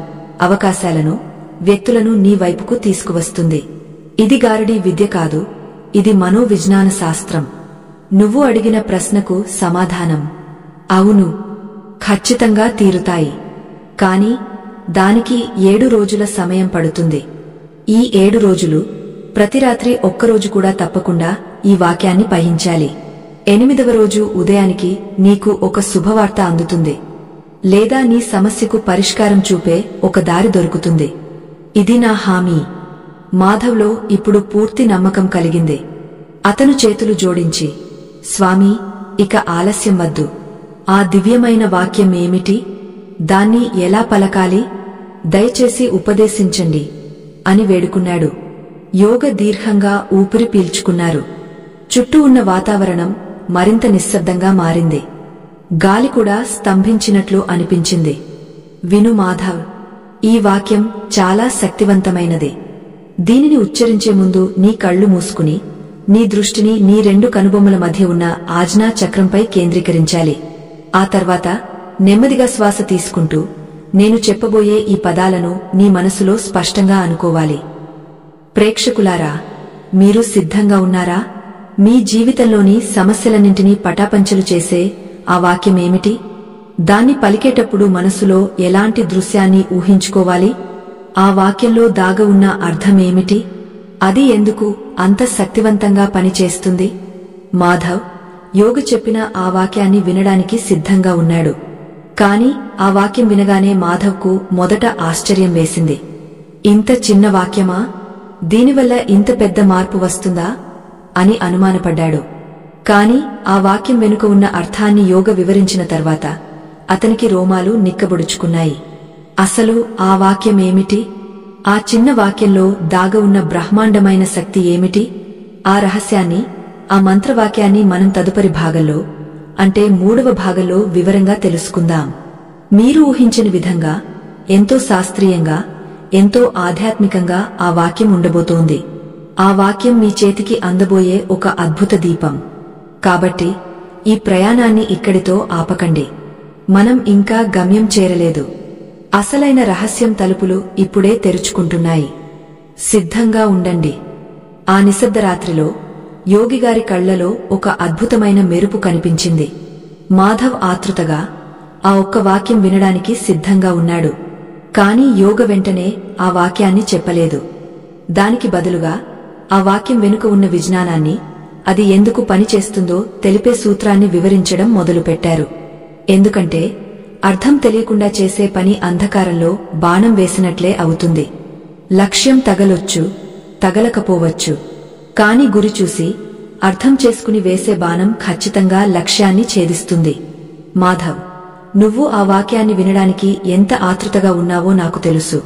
[SPEAKER 1] అవకాశాలను, వ్యక్తులను నీ వైపుకు తీసుకువస్తుంది. ఇది గారడీ విద్య కాదు, ఇది మనోవిజ్ఞాన శాస్త్రం. నువ్వు అడిగిన ప్రశ్నకు సమాధానం అవును, ఖచ్చితంగా తీరుతాయి. కాని దానికి 7 రోజుల సమయం పడుతుంది. ఈ 7 రోజులు ప్రతి రాత్రి ఒక్కరోజు కూడా తప్పకుండా ఈ వాక్యాన్ని పఠించాలి. 8వ రోజు ఉదయానికి నీకు ఒక శుభవార్త అందుతుంది, లేదా నీ సమస్యకు పరిష్కారం చూపే ఒక దారి దొరుకుతుంది. ఇది నా హామీ. మాధవ్లో ఇప్పుడు పూర్తి నమ్మకం కలిగింది. అతను చేతులు జోడించి, స్వామీ, ఇక ఆలస్యం వద్దు. ఆ దివ్యమైన వాక్యం ఏమిటి? దాన్ని ఎలా పలకాలి? దయచేసి ఉపదేశించండి అని వేడుకున్నాడు. యోగ దీర్ఘంగా ఊపిరి పీల్చుకున్నారు. చుట్టూ ఉన్న వాతావరణం మరింత నిశ్శబ్దంగా మారింది. గాలి కూడా స్తంభించినట్లు అనిపించింది. విను మాధవ్, ఈ వాక్యం చాలా శక్తివంతమైనది. దీనిని ఉచ్చరించే ముందు నీ కళ్ళు మూసుకుని నీ దృష్టిని నీ 2 కనుబొమ్మల మధ్య ఉన్న ఆజ్ఞా చక్రంపై కేంద్రీకరించాలి. ఆ తర్వాత నెమ్మదిగా శ్వాస తీసుకుంటూ నేను చెప్పబోయే ఈ పదాలను నీ మనసులో స్పష్టంగా అనుకోవాలి. ప్రేక్షకులారా, మీరు సిద్ధంగా ఉన్నారా? మీ జీవితంలోని సమస్యలన్నింటినీ పటాపంచలు చేసే ఆ వాక్యమేమిటి? దాన్ని పలికేటప్పుడు మనసులో ఎలాంటి దృశ్యాన్ని ఊహించుకోవాలి? ఆ వాక్యంలో దాగ ఉన్న అర్థమేమిటి? అది ఎందుకు అంత శక్తివంతంగా పనిచేస్తుంది? మాధవ్ యోగ చెప్పిన ఆ వాక్యాన్ని వినడానికి సిద్ధంగా ఉన్నాడు. కాని ఆ వాక్యం వినగానే మాధవ్కు మొదట ఆశ్చర్యం వేసింది. ఇంత చిన్న వాక్యమా? దీనివల్ల ఇంత పెద్ద మార్పు వస్తుందా అని అనుమానపడ్డాడు. కాని ఆ వాక్యం వెనుక ఉన్న అర్థాన్ని యోగ వివరించిన తర్వాత అతనికి రోమాలు నిక్కబొడుచుకున్నాయి. అసలు ఆ వాక్యమేమిటి? ఆ చిన్న వాక్యంలో దాగ ఉన్న బ్రహ్మాండమైన శక్తి ఏమిటి? ఆ రహస్యాన్ని, ఆ మంత్రవాక్యాన్ని మనం తదుపరి భాగంలో, అంటే 3వ భాగంలో వివరంగా తెలుసుకుందాం. మీరు ఊహించని విధంగా, ఎంతో శాస్త్రీయంగా, ఎంతో ఆధ్యాత్మికంగా ఆ వాక్యం ఉండబోతోంది. ఆ వాక్యం మీ చేతికి అందబోయే ఒక అద్భుత దీపం. కాబట్టి ఈ ప్రయాణాన్ని ఇక్కడితో ఆపకండి. మనం ఇంకా గమ్యం చేరలేదు. అసలైన రహస్యం తలుపులు ఇప్పుడే తెరుచుకుంటున్నాయి. సిద్ధంగా ఉండండి. ఆ నిశ్శబ్దరాత్రిలో యోగిగారి కళ్లలో ఒక అద్భుతమైన మెరుపు కనిపించింది. మాధవ్ ఆతృతగా ఆ ఒక్క వాక్యం వినడానికి సిద్ధంగా ఉన్నాడు. కాని యోగ వెంటనే ఆ వాక్యాన్ని చెప్పలేదు. దానికి బదులుగా ఆ వాక్యం వెనుక ఉన్న విజ్ఞానాన్ని, అది ఎందుకు పనిచేస్తుందో తెలిపే సూత్రాన్ని వివరించడం మొదలుపెట్టారు. ఎందుకంటే అర్థం తెలియకుండా చేసే పని అంధకారంలో బాణం వేసినట్లే అవుతుంది. లక్ష్యం తగలొచ్చు, తగలకపోవచ్చు, కాని గురి చూసి అర్థం చేసుకుని వేసే బాణం ఖచ్చితంగా లక్ష్యాన్ని ఛేదిస్తుంది. మాధవ్, నువ్వు ఆ వాక్యాన్ని వినడానికి ఎంత ఆతృతగా ఉన్నావో నాకు తెలుసు.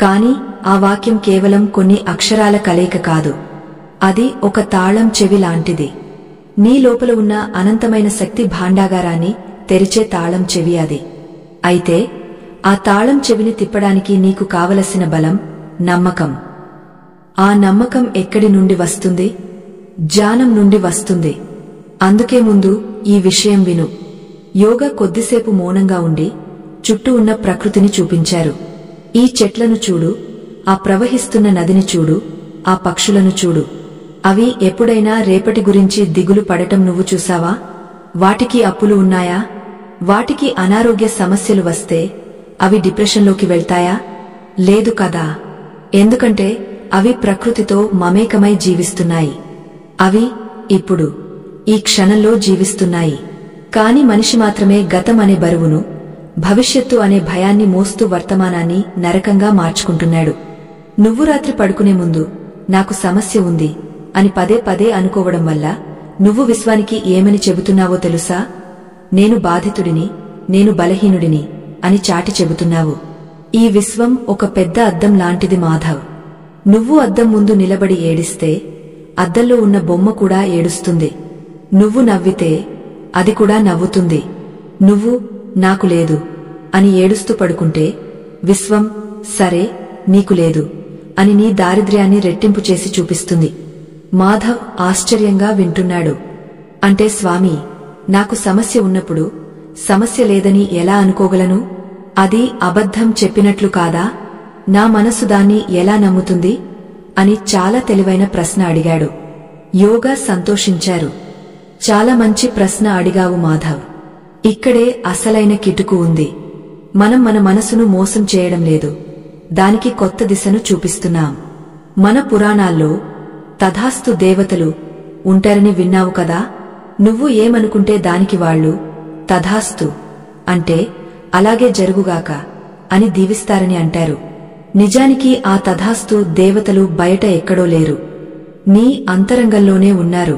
[SPEAKER 1] కాని ఆ వాక్యం కేవలం కొన్ని అక్షరాల కలయిక కాదు. అది ఒక తాళం చెవి లాంటిది. నీ లోపల ఉన్న అనంతమైన శక్తి భాండాగారాన్ని తెరిచే తాళం చెవి అది. అయితే ఆ తాళం చెవిని తిప్పడానికి నీకు కావలసిన బలం, నమ్మకం. ఆ నమ్మకం ఎక్కడి నుండి వస్తుంది? జ్ఞానం నుండి వస్తుంది. అందుకే ముందు ఈ విషయం విను. యోగా కొద్దిసేపు మౌనంగా ఉండి చుట్టూ ఉన్న ప్రకృతిని చూపించారు. ఈ చెట్లను చూడు, ఆ ప్రవహిస్తున్న నదిని చూడు, ఆ పక్షులను చూడు. అవి ఎప్పుడైనా రేపటి గురించి దిగులు పడటం నువ్వు చూసావా? వాటికి అప్పులు ఉన్నాయా? వాటికి అనారోగ్య సమస్యలు వస్తే అవి డిప్రెషన్లోకి వెళ్తాయా? లేదు కదా. ఎందుకంటే అవి ప్రకృతితో మమేకమై జీవిస్తున్నాయి. అవి ఇప్పుడు ఈ క్షణంలో జీవిస్తున్నాయి. కాని మనిషి మాత్రమే గతం అనే బరువును, భవిష్యత్తు అనే భయాన్ని మోస్తూ వర్తమానాన్ని నరకంగా మార్చుకుంటున్నాడు. నువ్వు రాత్రి పడుకునే ముందు నాకు సమస్య ఉంది అని పదే పదే అనుకోవడం వల్ల నువ్వు విశ్వానికి ఏమని చెబుతున్నావో తెలుసా? నేను బాధితుడిని, నేను బలహీనుడిని అని చాటి చెబుతున్నావు. ఈ విశ్వం ఒక పెద్ద అద్దం లాంటిది మాధవ్. నువ్వు అద్దం ముందు నిలబడి ఏడిస్తే అద్దంలో ఉన్న బొమ్మ కూడా ఏడుస్తుంది. నువ్వు నవ్వితే అది కూడా నవ్వుతుంది. నువ్వు నాకు లేదు అని ఏడుస్తూ పడుకుంటే విశ్వం సరే నీకు లేదు అని నీ దారిద్ర్యాన్ని రెట్టింపు చేసి చూపిస్తుంది. మాధవ్ ఆశ్చర్యంగా వింటున్నాడు. అంటే స్వామి, నాకు సమస్య ఉన్నప్పుడు సమస్య లేదని ఎలా అనుకోగలను? అది అబద్ధం చెప్పినట్లు కాదా? నా మనసు దాన్ని ఎలా నమ్ముతుంది అని చాలా తెలివైన ప్రశ్న అడిగాడు. యోగా సంతోషించారు. చాలా మంచి ప్రశ్న అడిగావు మాధవ్. ఇక్కడే అసలైన కిటుకు ఉంది. మనం మన మనసును మోసం చేయడం లేదు, దానికి కొత్త దిశను చూపిస్తున్నాం. మన పురాణాల్లో తథాస్తు దేవతలు ఉంటారని విన్నావు కదా. నువ్వు ఏమనుకుంటే దానికి వాళ్ళు తథాస్తు అంటే అలాగే జరుగుగాక అని దీవిస్తారని అంటారు. నిజానికి ఆ తథాస్తు దేవతలు బయట ఎక్కడో లేరు, నీ అంతరంగంలోనే ఉన్నారు.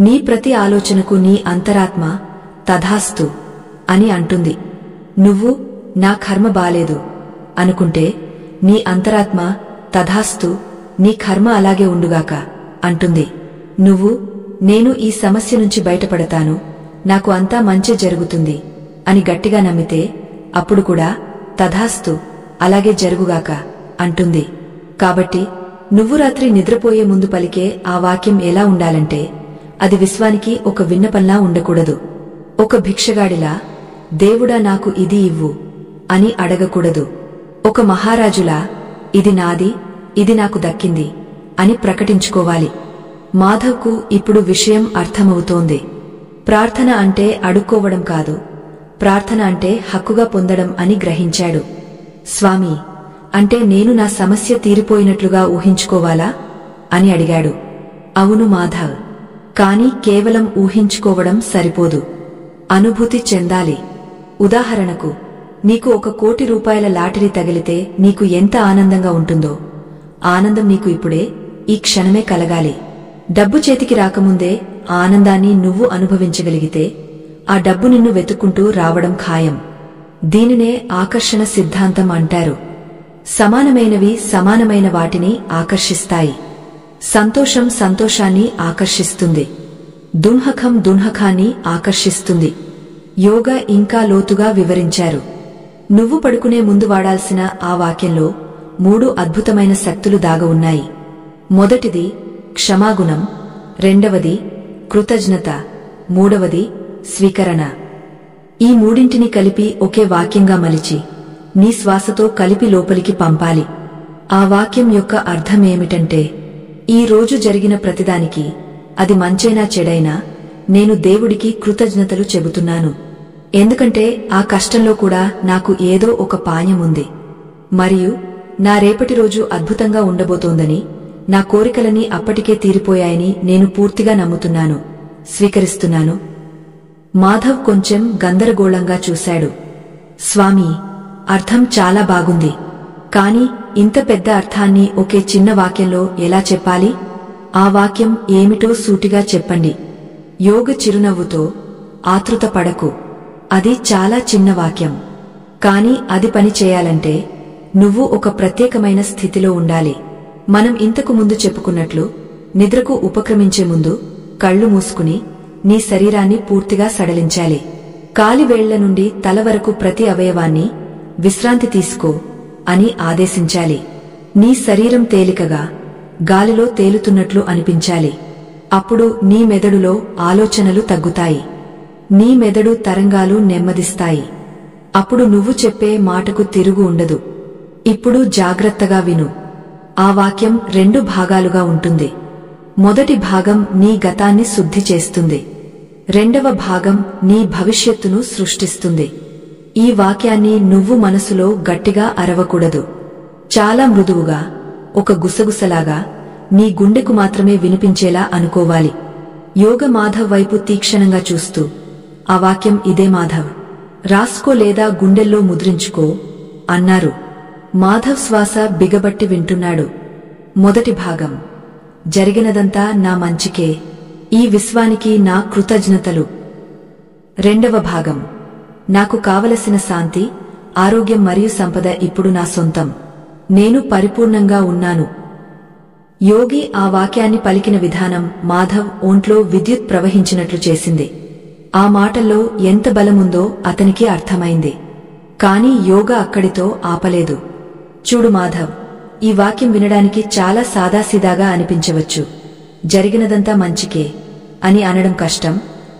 [SPEAKER 1] నీ ప్రతి ఆలోచనకు నీ అంతరాత్మ తథాస్తు అని అంటుంది. నువ్వు నా కర్మ బాలేదు అనుకుంటే నీ అంతరాత్మ తథాస్తు నీ కర్మ అలాగే ఉండుగాక అంటుంది. నువ్వు నేను ఈ సమస్య నుంచి బయటపడతాను, నాకు అంతా మంచి జరుగుతుంది అని గట్టిగా నమ్మితే అప్పుడు కూడా తథాస్తు అలాగే జరుగుగాక అంటుంది. కాబట్టి నువ్వు రాత్రి నిద్రపోయే ముందు పలికే ఆ వాక్యం ఎలా ఉండాలంటే అది విశ్వానికి ఒక విన్నపంలా ఉండకూడదు. ఒక భిక్షగాడిలా దేవుడా నాకు ఇది ఇవ్వు అని అడగకూడదు. ఒక మహారాజులా ఇది నాది, ఇది నాకు దక్కింది అని ప్రకటించుకోవాలి. మాధవ్కు ఇప్పుడు విషయం అర్థమవుతోంది. ప్రార్థన అంటే అడుక్కోవడం కాదు, ప్రార్థన అంటే హక్కుగా పొందడం అని గ్రహించాడు. స్వామి, అంటే నేను నా సమస్య తీరిపోయినట్లుగా ఊహించుకోవాలా అని అడిగాడు. అవును మాధవ్, కాని కేవలం ఊహించుకోవడం సరిపోదు, అనుభూతి చెందాలి. ఉదాహరణకు నీకు 1 కోటి రూపాయల లాటరీ తగిలితే నీకు ఎంత ఆనందంగా ఉంటుందో ఆనందం నీకు ఇప్పుడే ఈ క్షణమే కలగాలి. డబ్బు చేతికి రాకముందే ఆ ఆనందాన్ని నువ్వు అనుభవించగలిగితే ఆ డబ్బు నిన్ను వెతుక్కుంటూ రావడం ఖాయం. దీనినే ఆకర్షణ సిద్ధాంతం అంటారు. సమానమైనవి సమానమైన వాటిని ఆకర్షిస్తాయి. సంతోషం సంతోషాన్ని ఆకర్షిస్తుంది, దున్హకం దున్హకాన్ని ఆకర్షిస్తుంది. యోగా ఇంకా లోతుగా వివరించారు. నువ్వు పడుకునే ముందు వాడాల్సిన ఆ వాక్యంలో 3 అద్భుతమైన శక్తులు దాగ ఉన్నాయి. మొదటిది క్షమాగుణం, రెండవది కృతజ్ఞత, మూడవది స్వీకరణ. ఈ మూడింటిని కలిపి ఒకే వాక్యంగా మలిచి నీ శ్వాసతో కలిపి లోపలికి పంపాలి. ఆ వాక్యం యొక్క అర్థమేమిటంటే ఈ రోజు జరిగిన ప్రతిదానికి, అది మంచైనా చెడైనా, నేను దేవుడికి కృతజ్ఞతలు చెబుతున్నాను. ఎందుకంటే ఆ కష్టంలో కూడా నాకు ఏదో ఒక పాణ్యముంది. మరియు నా రేపటి రోజు అద్భుతంగా ఉండబోతోందని, నా కోరికలన్నీ అప్పటికే తీరిపోయాయని నేను పూర్తిగా నమ్ముతున్నాను, స్వీకరిస్తున్నాను. మాధవ్ కొంచెం గందరగోళంగా చూశాడు. స్వామీ, అర్థం చాలా బాగుంది. కాని ఇంత పెద్ద అర్థాన్ని ఒకే చిన్న వాక్యంలో ఎలా చెప్పాలి? ఆ వాక్యం ఏమిటో సూటిగా చెప్పండి. యోగ చిరునవ్వుతో, ఆతృత పడకు. అది చాలా చిన్న వాక్యం. కాని అది పని చేయాలంటే నువ్వు ఒక ప్రత్యేకమైన స్థితిలో ఉండాలి. మనం ఇంతకు ముందు చెప్పుకున్నట్లు, నిద్రకు ఉపక్రమించే ముందు కళ్ళు మూసుకుని నీ శరీరాన్ని పూర్తిగా సడలించాలి. కాలివేళ్ల నుండి తల వరకు ప్రతి అవయవాన్ని విశ్రాంతి తీసుకో అని ఆదేశించాలి. నీ శరీరం తేలికగా గాలిలో తేలుతున్నట్లు అనిపించాలి. అప్పుడు నీ మెదడులో ఆలోచనలు తగ్గుతాయి. నీ మెదడు తరంగాలు నెమ్మదిస్తాయి. అప్పుడు నువ్వు చెప్పే మాటకు తిరుగు ఉండదు. ఇప్పుడు జాగ్రత్తగా విను. ఆ వాక్యం 2 భాగాలుగా ఉంటుంది. మొదటి భాగం నీ గతాన్ని శుద్ధి చేస్తుంది. రెండవ భాగం నీ భవిష్యత్తును సృష్టిస్తుంది. ఈ వాక్యాన్ని నువ్వు మనసులో గట్టిగా అరవకూడదు. చాలా మృదువుగా, ఒక గుసగుసలాగా నీ గుండెకు మాత్రమే వినిపించేలా అనుకోవాలి. యోగ మాధవ్ వైపు తీక్షణంగా చూస్తూ, ఆ వాక్యం ఇదే మాధవ్. రాసుకో లేదా గుండెల్లో ముద్రించుకో అన్నారు. మాధవ్ శ్వాస బిగబట్టి వింటున్నాడు. మొదటి భాగం, జరిగినదంతా నా మంచికే. ఈ విశ్వానికి నా కృతజ్ఞతలు. రెండవ భాగం, నాకు కావలసిన శాంతి, ఆరోగ్యం మరియు సంపద ఇప్పుడు నా సొంతం. నేను పరిపూర్ణంగా ఉన్నాను. యోగి ఆ వాక్యాన్ని పలికిన విధానం మాధవ్ ఒంట్లో విద్యుత్ ప్రవహించినట్లు చేసింది. ఆ మాటల్లో ఎంత బలముందో అతనికి అర్థమైంది. కాని యోగ అక్కడితో ఆపలేదు. చూడు మాధవ్, ఈ వాక్యం వినడానికి చాలా సాదాసీదాగా అనిపించవచ్చు. జరిగినదంతా మంచికే అని అనడం కష్టం,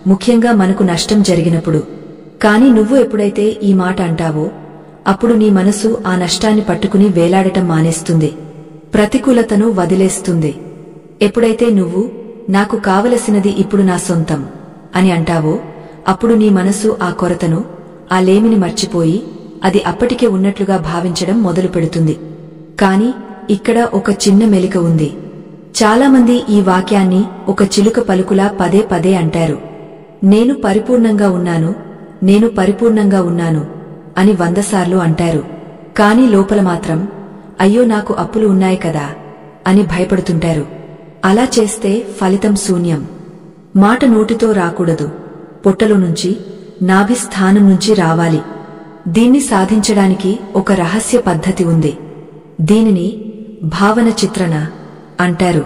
[SPEAKER 1] ముఖ్యంగా మనకు నష్టం జరిగినప్పుడు. కాని నువ్వు ఎప్పుడైతే ఈ మాట అంటావో, అప్పుడు నీ మనసు ఆ నష్టాన్ని పట్టుకుని వేలాడటం మానేస్తుంది, ప్రతికూలతను వదిలేస్తుంది. ఎప్పుడైతే నువ్వు నాకు కావలసినది ఇప్పుడు నా సొంతం అని అంటావో, అప్పుడు నీ మనసు ఆ కొరతను, ఆ లేమిని మర్చిపోయి అది అప్పటికే ఉన్నట్లుగా భావించడం మొదలు పెడుతుంది. కాని ఇక్కడ ఒక చిన్న మెలిక ఉంది. చాలామంది ఈ వాక్యాన్ని ఒక చిలుక పలుకులా పదే పదే అంటారు. నేను పరిపూర్ణంగా ఉన్నాను, నేను పరిపూర్ణంగా ఉన్నాను అని 100 సార్లు అంటారు. కాని లోపల మాత్రం, అయ్యో నాకు అప్పులు ఉన్నాయి కదా అని భయపడుతుంటారు. అలా చేస్తే ఫలితం శూన్యం. మాట నోటితో రాకూడదు, పొట్టలో నుంచి, నాభి స్థానం నుంచి రావాలి. దీన్ని సాధించడానికి ఒక రహస్య పద్ధతి ఉంది. దీనిని భావన చిత్రణ అంటారు.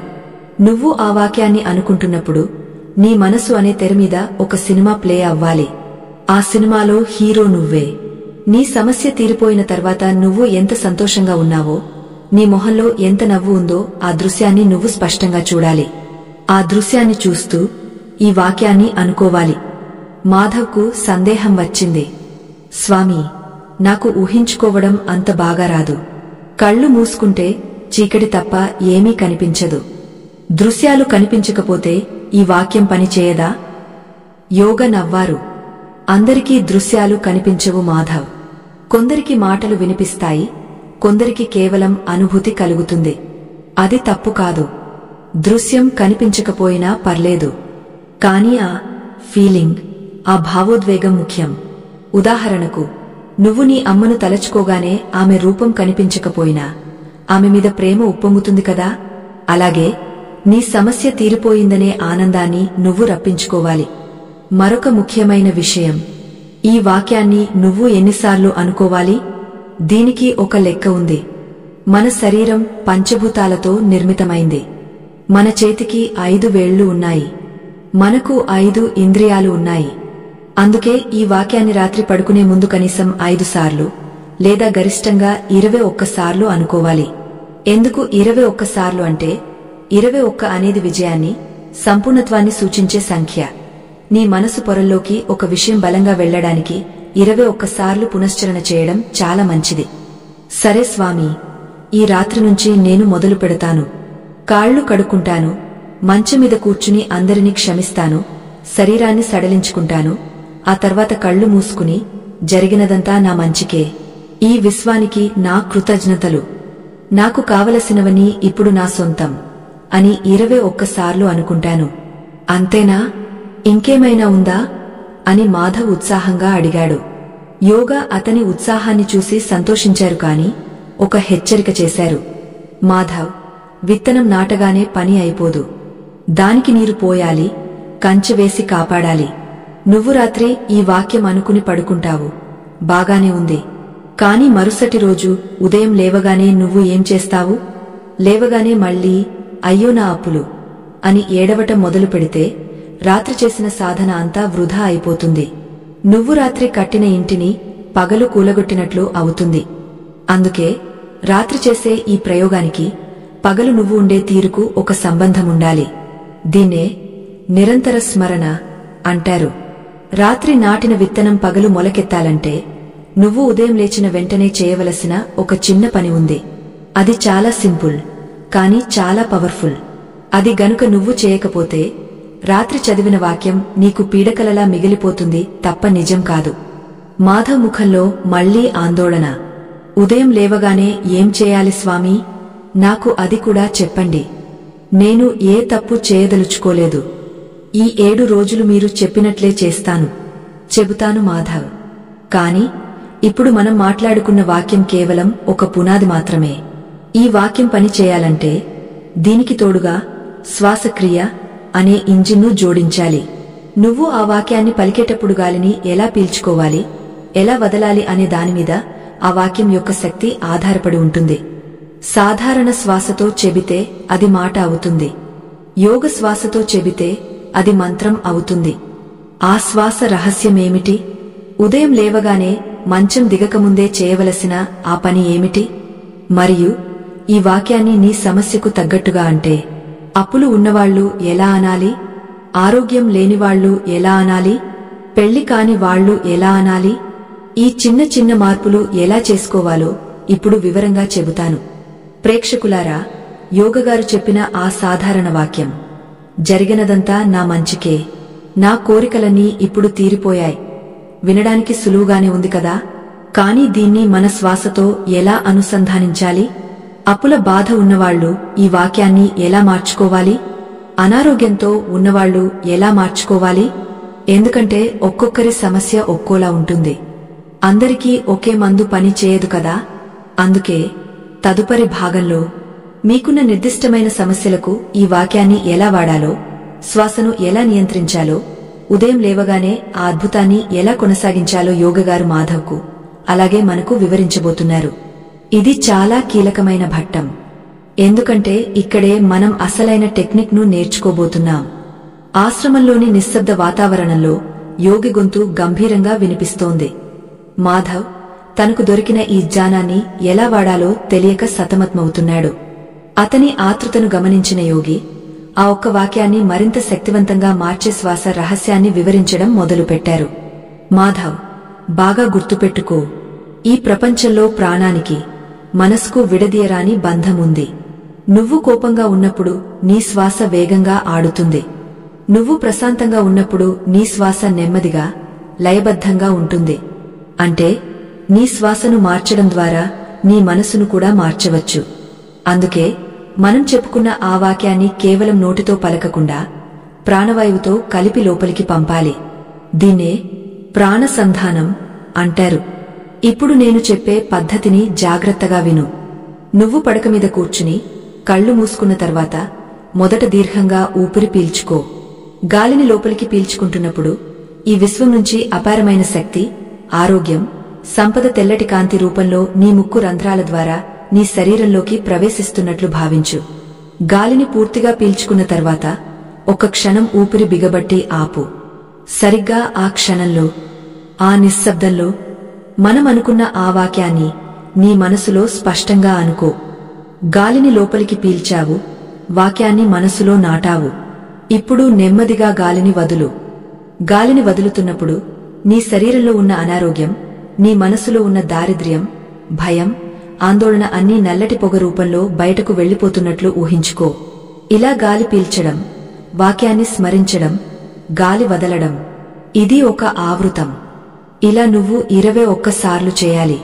[SPEAKER 1] నువ్వు ఆ వాక్యాన్ని అనుకుంటున్నప్పుడు నీ మనసు అనే తెరమీద ఒక సినిమా ప్లే అవ్వాలి. ఆ సినిమాలో హీరో నువ్వే. నీ సమస్య తీరిపోయిన తర్వాత నువ్వు ఎంత సంతోషంగా ఉన్నావో, నీ మొహంలో ఎంత నవ్వు ఉందో ఆ దృశ్యాన్ని నువ్వు స్పష్టంగా చూడాలి. ఆ దృశ్యాన్ని చూస్తూ ఈ వాక్యాన్ని అనుకోవాలి. మాధవ్కు సందేహం వచ్చింది. స్వామీ, నాకు ఊహించుకోవడం అంత బాగా రాదు. కళ్ళు మూసుకుంటే చీకటి తప్ప ఏమీ కనిపించదు. దృశ్యాలు కనిపించకపోతే ఈ వాక్యం పనిచేయదా? యోగ నవ్వారు. అందరికీ దృశ్యాలు కనిపించవు మాధవ్. కొందరికి మాటలు వినిపిస్తాయి, కొందరికి కేవలం అనుభూతి కలుగుతుంది. అది తప్పు కాదు. దృశ్యం కనిపించకపోయినా పర్లేదు. కాని ఆ ఫీలింగ్, ఆ భావోద్వేగం ముఖ్యం. ఉదాహరణకు, నువ్వు నీ అమ్మను తలచుకోగానే ఆమె రూపం కనిపించకపోయినా ఆమె మీద ప్రేమ ఉప్పొంగుతుంది కదా. అలాగే నీ సమస్య తీరిపోయిందనే ఆనందాన్ని నువ్వు రప్పించుకోవాలి. మరొక ముఖ్యమైన విషయం, ఈ వాక్యాన్ని నువ్వు ఎన్నిసార్లు అనుకోవాలి? దీనికి ఒక లెక్క ఉంది. మన శరీరం పంచభూతాలతో నిర్మితమైంది. మన చేతికి 5 వేళ్లు ఉన్నాయి. మనకు 5 ఇంద్రియాలు ఉన్నాయి. అందుకే ఈ వాక్యాన్ని రాత్రి పడుకునే ముందు కనీసం 5 సార్లు లేదా గరిష్టంగా 21 సార్లు అనుకోవాలి. ఎందుకు 21 సార్లు అంటే, 21 అనేది విజయాన్ని, సంపూర్ణత్వాన్ని సూచించే సంఖ్య. నీ మనసు పొరల్లోకి ఒక విషయం బలంగా వెళ్లడానికి 21 సార్లు పునశ్చరణ చేయడం చాలా మంచిది. సరే స్వామీ, ఈ రాత్రి నుంచి నేను మొదలు పెడతాను. కాళ్లు కడుక్కుంటాను, మంచం మీద కూర్చుని అందరినీ క్షమిస్తాను, శరీరాన్ని సడలించుకుంటాను, ఆ తర్వాత కళ్ళు మూసుకుని జరిగినదంతా నా మంచికే, ఈ విశ్వానికి నా కృతజ్ఞతలు, నాకు కావలసినవన్నీ ఇప్పుడు నా సొంతం అని 21 సార్లు అనుకుంటాను. అంతేనా, ఇంకేమైనా ఉందా అని మాధవ్ ఉత్సాహంగా అడిగాడు. యోగా అతని ఉత్సాహాన్ని చూసి సంతోషించారు కాని ఒక హెచ్చరిక చేశారు. మాధవ్, విత్తనం నాటగానే పని అయిపోదు, దానికి నీరు పోయాలి, కంచె వేసి కాపాడాలి. నువ్వు రాత్రి ఈ వాక్యం అనుకుని పడుకుంటావు, బాగానే ఉంది. కాని మరుసటి రోజు ఉదయం లేవగానే నువ్వు ఏం చేస్తావు? లేవగానే మళ్ళీ అయ్యో నా అప్పులు అని ఏడవటం మొదలు పెడితే రాత్రి చేసిన సాధన అంతా వృధా అయిపోతుంది. నువ్వు రాత్రి కట్టిన ఇంటిని పగలు కూలగొట్టినట్లు అవుతుంది. అందుకే రాత్రి చేసే ఈ ప్రయోగానికి పగలు నువ్వు ఉండే తీరుకు ఒక సంబంధముండాలి. దీన్నే నిరంతర స్మరణ అంటారు. రాత్రి నాటిన విత్తనం పగలు మొలకెత్తాలంటే నువ్వు ఉదయం లేచిన వెంటనే చేయవలసిన ఒక చిన్న పని ఉంది. అది చాలా సింపుల్, కాని చాలా పవర్ఫుల్. అది గనుక నువ్వు చేయకపోతే రాత్రి చదివిన వాక్యం నీకు పీడకలలా మిగిలిపోతుంది తప్ప నిజం కాదు. మాధవ్ ముఖంలో మళ్లీ ఆందోళన. ఉదయం లేవగానే ఏం చేయాలి స్వామీ? నాకు అది కూడా చెప్పండి. నేను ఏ తప్పు చేయదలుచుకోలేదు. ఈ 7 రోజులు మీరు చెప్పినట్లే చేస్తాను. చెబుతాను మాధవ్. కాని ఇప్పుడు మనం మాట్లాడుకున్న వాక్యం కేవలం ఒక పునాది మాత్రమే. ఈ వాక్యం పని చేయాలంటే దీనికి తోడుగా శ్వాసక్రియ అనే ఇంజిన్ను జోడించాలి. నువ్వు ఆ వాక్యాన్ని పలికేటప్పుడు గాలిని ఎలా పీల్చుకోవాలి, ఎలా వదలాలి అనే దానిమీద ఆ వాక్యం యొక్క శక్తి ఆధారపడి ఉంటుంది. సాధారణ శ్వాసతో చెబితే అది మాట అవుతుంది. యోగ శ్వాసతో చెబితే అది మంత్రం అవుతుంది. ఆ శ్వాస రహస్యమేమిటి? ఉదయం లేవగానే మంచం దిగకముందే చేయవలసిన ఆ పని ఏమిటి? మరియు ఈ వాక్యాన్ని నీ సమస్యకు తగ్గట్టుగా అంటే అప్పులు ఉన్నవాళ్లు ఎలా అనాలి? ఆరోగ్యం లేనివాళ్లు ఎలా అనాలి? పెళ్లి కాని వాళ్లు ఎలా అనాలి? ఈ చిన్న చిన్న మార్పులు ఎలా చేసుకోవాలో ఇప్పుడు వివరంగా చెబుతాను. ప్రేక్షకులారా, యోగగారు చెప్పిన ఆ సాధారణ వాక్యం, జరిగినదంతా నా మంచికే, నా కోరికలన్నీ ఇప్పుడు తీరిపోయాయి, వినడానికి సులువుగానే ఉంది కదా. కాని దీన్ని మన శ్వాసతో ఎలా అనుసంధానించాలి? అప్పుల బాధ ఉన్నవాళ్లు ఈ వాక్యాన్ని ఎలా మార్చుకోవాలి? అనారోగ్యంతో ఉన్నవాళ్లు ఎలా మార్చుకోవాలి? ఎందుకంటే ఒక్కొక్కరి సమస్య ఒక్కోలా ఉంటుంది. అందరికీ ఒకే మందు పని చేయదు కదా. అందుకే తదుపరి భాగంలో మీకున్న నిర్దిష్టమైన సమస్యలకు ఈ వాక్యాన్ని ఎలా వాడాలో, శ్వాసను ఎలా నియంత్రించాలో, ఉదయం లేవగానే ఆ అద్భుతాన్ని ఎలా కొనసాగించాలో యోగగారు మాధవ్కు అలాగే మనకు వివరించబోతున్నారు. ఇది చాలా కీలకమైన ఘట్టం. ఎందుకంటే ఇక్కడే మనం అసలైన టెక్నిక్ ను నేర్చుకోబోతున్నాం. ఆశ్రమంలోని నిశ్శబ్ద వాతావరణంలో యోగి గొంతు గంభీరంగా వినిపిస్తోంది. మాధవ్ తనకు దొరికిన ఈ జ్ఞానాన్ని ఎలా వాడాలో తెలియక సతమతమవుతున్నాడు. అతని ఆతృతను గమనించిన యోగి ఆ ఒక్క వాక్యాన్ని మరింత శక్తివంతంగా మార్చే శ్వాస రహస్యాన్ని వివరించడం మొదలుపెట్టారు. మాధవ్, బాగా గుర్తుపెట్టుకో, ఈ ప్రపంచంలో ప్రాణానికి, మనసుకు విడదీయరాని బంధముంది. నువ్వు కోపంగా ఉన్నప్పుడు నీ శ్వాస వేగంగా ఆడుతుంది. నువ్వు ప్రశాంతంగా ఉన్నప్పుడు నీ శ్వాస నెమ్మదిగా, లయబద్ధంగా ఉంటుంది. అంటే నీ శ్వాసను మార్చడం ద్వారా నీ మనసును కూడా మార్చవచ్చు. అందుకే మనం చెప్పుకున్న ఆ వాక్యాన్ని కేవలం నోటితో పలకకుండా ప్రాణవాయువుతో కలిపి లోపలికి పంపాలి. దీన్నే ప్రాణసంధానం అంటారు. ఇప్పుడు నేను చెప్పే పద్ధతిని జాగ్రత్తగా విను. నువ్వు పడక మీద కూర్చుని కళ్ళు మూసుకున్న తర్వాత మొదట దీర్ఘంగా ఊపిరి పీల్చుకో. గాలిని లోపలికి పీల్చుకుంటున్నప్పుడు ఈ విశ్వం నుంచి అపారమైన శక్తి, ఆరోగ్యం, సంపద తెల్లటి కాంతి రూపంలో నీ ముక్కు రంధ్రాల ద్వారా నీ శరీరంలోకి ప్రవేశిస్తున్నట్లు భావించు. గాలిని పూర్తిగా పీల్చుకున్న తర్వాత ఒక క్షణం ఊపిరి బిగబట్టి ఆపు. సరిగ్గా ఆ క్షణంలో, ఆ నిశ్శబ్దంలో మనం అనుకున్న ఆ వాక్యాన్ని నీ మనసులో స్పష్టంగా అనుకో. గాలిని లోపలికి పీల్చావు, వాక్యాన్ని మనసులో నాటావు. ఇప్పుడు నెమ్మదిగా గాలిని వదులు. గాలిని వదులుతున్నప్పుడు నీ శరీరంలో ఉన్న అనారోగ్యం, నీ మనసులో ఉన్న దారిద్ర్యం, భయం, ఆందోళన అన్నీ నల్లటి పొగ రూపంలో బయటకు వెళ్లిపోతున్నట్లు ఊహించుకో. ఇలా గాలి పీల్చడం, వాక్యాన్ని స్మరించడం, గాలి వదలడం, ఇది ఒక ఆవృతం. ఇలా నువ్వు 21 సార్లు చేయాలి.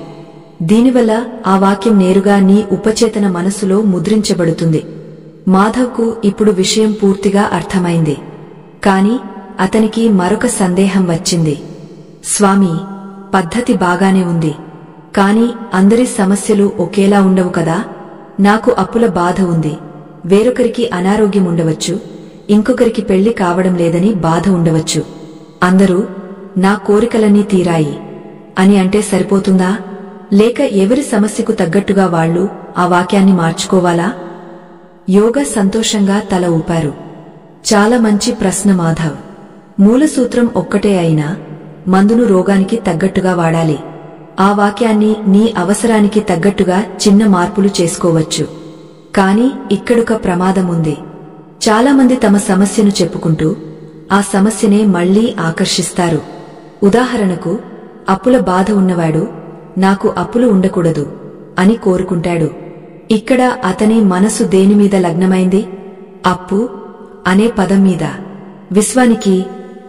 [SPEAKER 1] దీనివల్ల ఆ వాక్యం నేరుగా నీ ఉపచేతన మనసులో ముద్రించబడుతుంది. మాధవ్కు ఇప్పుడు విషయం పూర్తిగా అర్థమైంది. కాని అతనికి మరొక సందేహం వచ్చింది. స్వామీ, పద్ధతి బాగానే ఉంది, కాని అందరి సమస్యలు ఒకేలా ఉండవు కదా. నాకు అప్పుల బాధ ఉంది, వేరొకరికి అనారోగ్యం ఉండవచ్చు, ఇంకొకరికి పెళ్లి కావడం లేదని బాధ ఉండవచ్చు. అందరూ నా కోరికలన్నీ తీరాయి అని అంటే సరిపోతుందా? లేక ఎవరి సమస్యకు తగ్గట్టుగా వాళ్లు ఆ వాక్యాన్ని మార్చుకోవాలా? యోగా సంతోషంగా తల ఊపారు. చాలా మంచి ప్రశ్న మాధవ్. మూలసూత్రం ఒక్కటే అయినా మందును రోగానికి తగ్గట్టుగా వాడాలి. ఆ వాక్యాన్ని నీ అవసరానికి తగ్గట్టుగా చిన్న మార్పులు చేసుకోవచ్చు. కాని ఇక్కడొక ప్రమాదం ఉంది. చాలామంది తమ సమస్యను చెప్పుకుంటూ ఆ సమస్యనే మళ్లీ ఆకర్షిస్తారు. ఉదాహరణకు, అప్పుల బాధ ఉన్నవాడు నాకు అప్పులు ఉండకూడదు అని కోరుకుంటాడు. ఇక్కడ అతని మనసు దేనిమీద లగ్నమైంది? అప్పు అనే పదం మీద. విశ్వానికి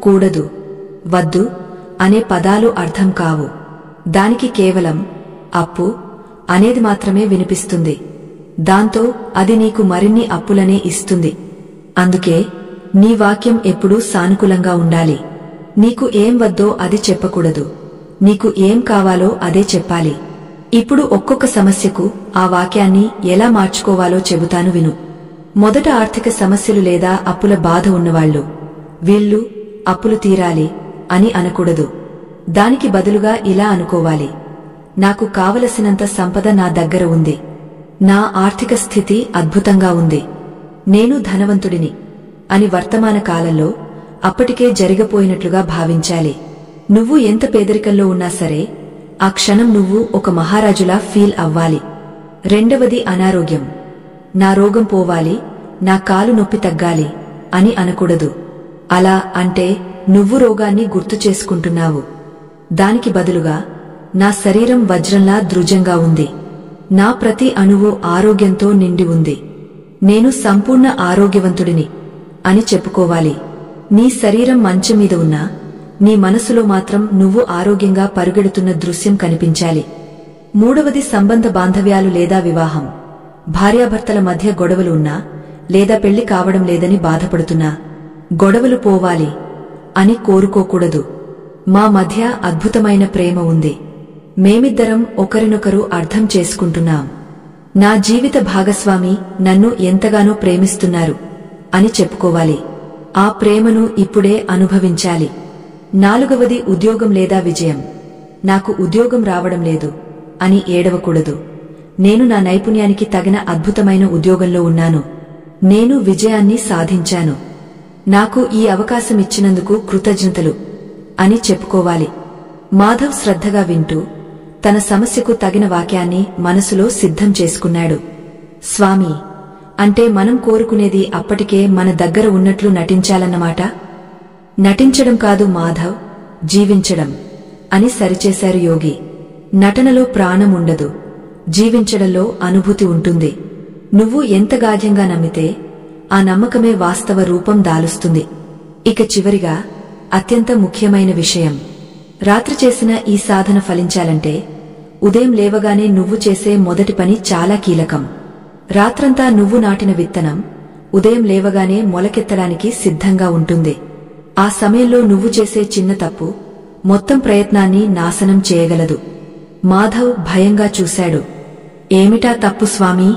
[SPEAKER 1] కూడదు, వద్దు అనే పదాలు అర్థం కావు. దానికి కేవలం అప్పు అనేది మాత్రమే వినిపిస్తుంది. దాంతో అది నీకు మరిన్ని అప్పులనే ఇస్తుంది. అందుకే నీ వాక్యం ఎప్పుడూ సానుకూలంగా ఉండాలి. నీకు ఏం వద్దో అది చెప్పకూడదు, నీకు ఏం కావాలో అదే చెప్పాలి. ఇప్పుడు ఒక్కొక్క సమస్యకు ఆ వాక్యాన్ని ఎలా మార్చుకోవాలో చెబుతాను విను. మొదట ఆర్థిక సమస్యలు లేదా అప్పుల బాధ ఉన్నవాళ్లు, వీళ్ళు అప్పులు తీరాలి అని అనకూడదు. దానికి బదులుగా ఇలా అనుకోవాలి: నాకు కావలసినంత సంపద నా దగ్గర ఉంది, నా ఆర్థిక స్థితి అద్భుతంగా ఉంది, నేను ధనవంతుడిని అని వర్తమాన కాలంలో అప్పటికే జరిగిపోయినట్లుగా భావించాలి. నువ్వు ఎంత పేదరికంలో ఉన్నా సరే ఆ క్షణం నువ్వు ఒక మహారాజులా ఫీల్ అవ్వాలి. రెండవది అనారోగ్యం. నా రోగం పోవాలి, నా కాలు నొప్పి తగ్గాలి అని అనకూడదు. అలా అంటే నువ్వు రోగాన్ని గుర్తు చేసుకుంటున్నావు. దానికి బదులుగా నా శరీరం వజ్రంలా దృఢంగా ఉంది, నా ప్రతి అణువు ఆరోగ్యంతో నిండి ఉంది, నేను సంపూర్ణ ఆరోగ్యవంతుడిని అని చెప్పుకోవాలి. నీ శరీరం మంచం మీద ఉన్నా నీ మనసులో మాత్రం నువ్వు ఆరోగ్యంగా పరుగెడుతున్న దృశ్యం కనిపించాలి. మూడవది సంబంధ బాంధవ్యాలు లేదా వివాహం. భార్యాభర్తల మధ్య గొడవలు ఉన్నా లేదా పెళ్లి కావడం లేదని బాధపడుతున్నా గొడవలు పోవాలి అని కోరుకోకూడదు. మా మధ్య అద్భుతమైన ప్రేమ ఉంది, మేమిద్దరం ఒకరినొకరు అర్థం చేసుకుంటున్నాం, నా జీవిత భాగస్వామి నన్ను ఎంతగానో ప్రేమిస్తున్నారు అని చెప్పుకోవాలి. ఆ ప్రేమను ఇప్పుడే అనుభవించాలి. నాలుగవది ఉద్యోగం లేదా విజయం. నాకు ఉద్యోగం రావడం లేదు అని ఏడవకూడదు. నేను నా నైపుణ్యానికి తగిన అద్భుతమైన ఉద్యోగంలో ఉన్నాను, నేను విజయాన్ని సాధించాను, నాకు ఈ అవకాశం ఇచ్చినందుకు కృతజ్ఞతలు అని చెప్పుకోవాలి. మాధవ్ శ్రద్ధగా వింటూ తన సమస్యకు తగిన వాక్యాన్ని మనసులో సిద్ధం చేసుకున్నాడు. స్వామి, అంటే మనం కోరుకునేది అప్పటికే మన దగ్గర ఉన్నట్లు నటించాలన్నమాట? నటించడం కాదు మాధవ్, జీవించడం అని సరిచేశారు యోగి. నటనలో ప్రాణం ఉండదు, జీవించడంలో అనుభూతి ఉంటుంది. నువ్వు ఎంత గాఢంగా నమ్మితే ఆ నమ్మకమే వాస్తవ రూపం దాలుస్తుంది. ఇక చివరిగా అత్యంత ముఖ్యమైన విషయం. రాత్రి చేసిన ఈ సాధన ఫలించాలంటే ఉదయం లేవగానే నువ్వు చేసే మొదటి పని చాలా కీలకం. రాత్రంతా నువ్వు నాటిన విత్తనం ఉదయం లేవగానే మొలకెత్తడానికి సిద్ధంగా ఉంటుంది. ఆ సమయంలో నువ్వు చేసే చిన్న తప్పు మొత్తం ప్రయత్నాన్ని నాశనం చేయగలదు. మాధవ్ భయంగా చూశాడు. ఏమిటా తప్పు స్వామీ?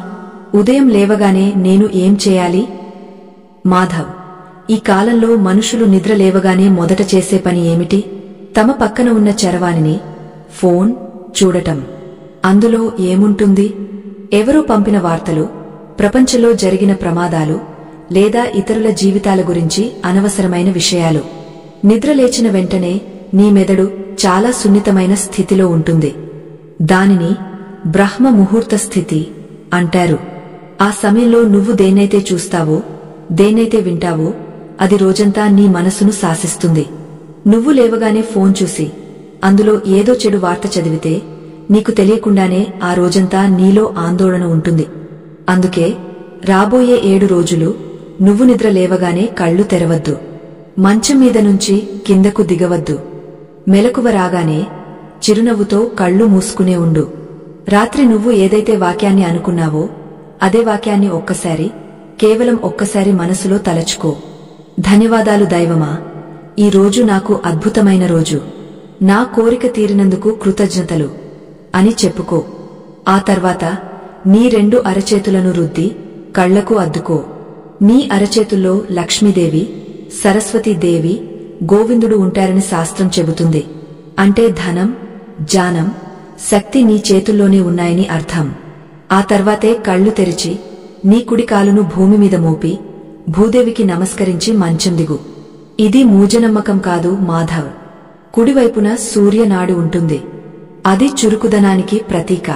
[SPEAKER 1] ఉదయం లేవగానే నేను ఏం చేయాలి? మాధవ్, ఈ కాలంలో మనుషులు నిద్ర లేవగానే మొదట చేసే పని ఏమిటి? తమ పక్కన ఉన్న చరవాణిని, ఫోన్ చూడటం. అందులో ఏముంటుంది? ఎవరో పంపిన వార్తలు, ప్రపంచంలో జరిగిన ప్రమాదాలు లేదా ఇతరుల జీవితాల గురించి అనవసరమైన విషయాలు. నిద్రలేచిన వెంటనే నీ మెదడు చాలా సున్నితమైన స్థితిలో ఉంటుంది. దానిని బ్రహ్మ ముహూర్త స్థితి అంటారు. ఆ సమయంలో నువ్వు దేన్నైతే చూస్తావో, దేన్నైతే వింటావో అది రోజంతా నీ మనసును శాసిస్తుంది. నువ్వు లేవగానే ఫోన్ చూసి అందులో ఏదో చెడు వార్త చదివితే నీకు తెలియకుండానే ఆ రోజంతా నీలో ఆందోళన ఉంటుంది. అందుకే రాబోయే 7 రోజులు నువ్వు నిద్ర లేవగానే కళ్ళు తెరవద్దు. మంచం మీద నుంచి కిందకు దిగవద్దు. మెలకువ రాగానే చిరునవ్వుతో కళ్ళు మూసుకునే ఉండు. రాత్రి నువ్వు ఏదైతే వాక్యాన్ని అనుకున్నావో అదే వాక్యాన్ని కేవలం ఒక్కసారి మనసులో తలచుకో. ధన్యవాదాలు దైవమా, ఈ రోజు నాకు అద్భుతమైన రోజు. నా కోరిక తీరినందుకు కృతజ్ఞతలు అని చెప్పుకో. ఆ తర్వాత నీ 2 అరచేతులను రుద్ది కళ్లకు అద్దుకో. నీ అరచేతుల్లో లక్ష్మీదేవి, సరస్వతీదేవి, గోవిందుడు ఉంటారని శాస్త్రం చెబుతుంది. అంటే ధనం, జ్ఞానం, శక్తి నీ చేతుల్లోనే ఉన్నాయని అర్థం. ఆ తర్వాతే కళ్ళు తెరిచి నీ కుడి కాలును భూమి మీద మోపి భూదేవికి నమస్కరించి మంచం దిగు. ఇది మూజనమ్మకం కాదు మాధవ్. కుడివైపున సూర్యనాడు ఉంటుంది. అది చురుకుదనానికి ప్రతీక.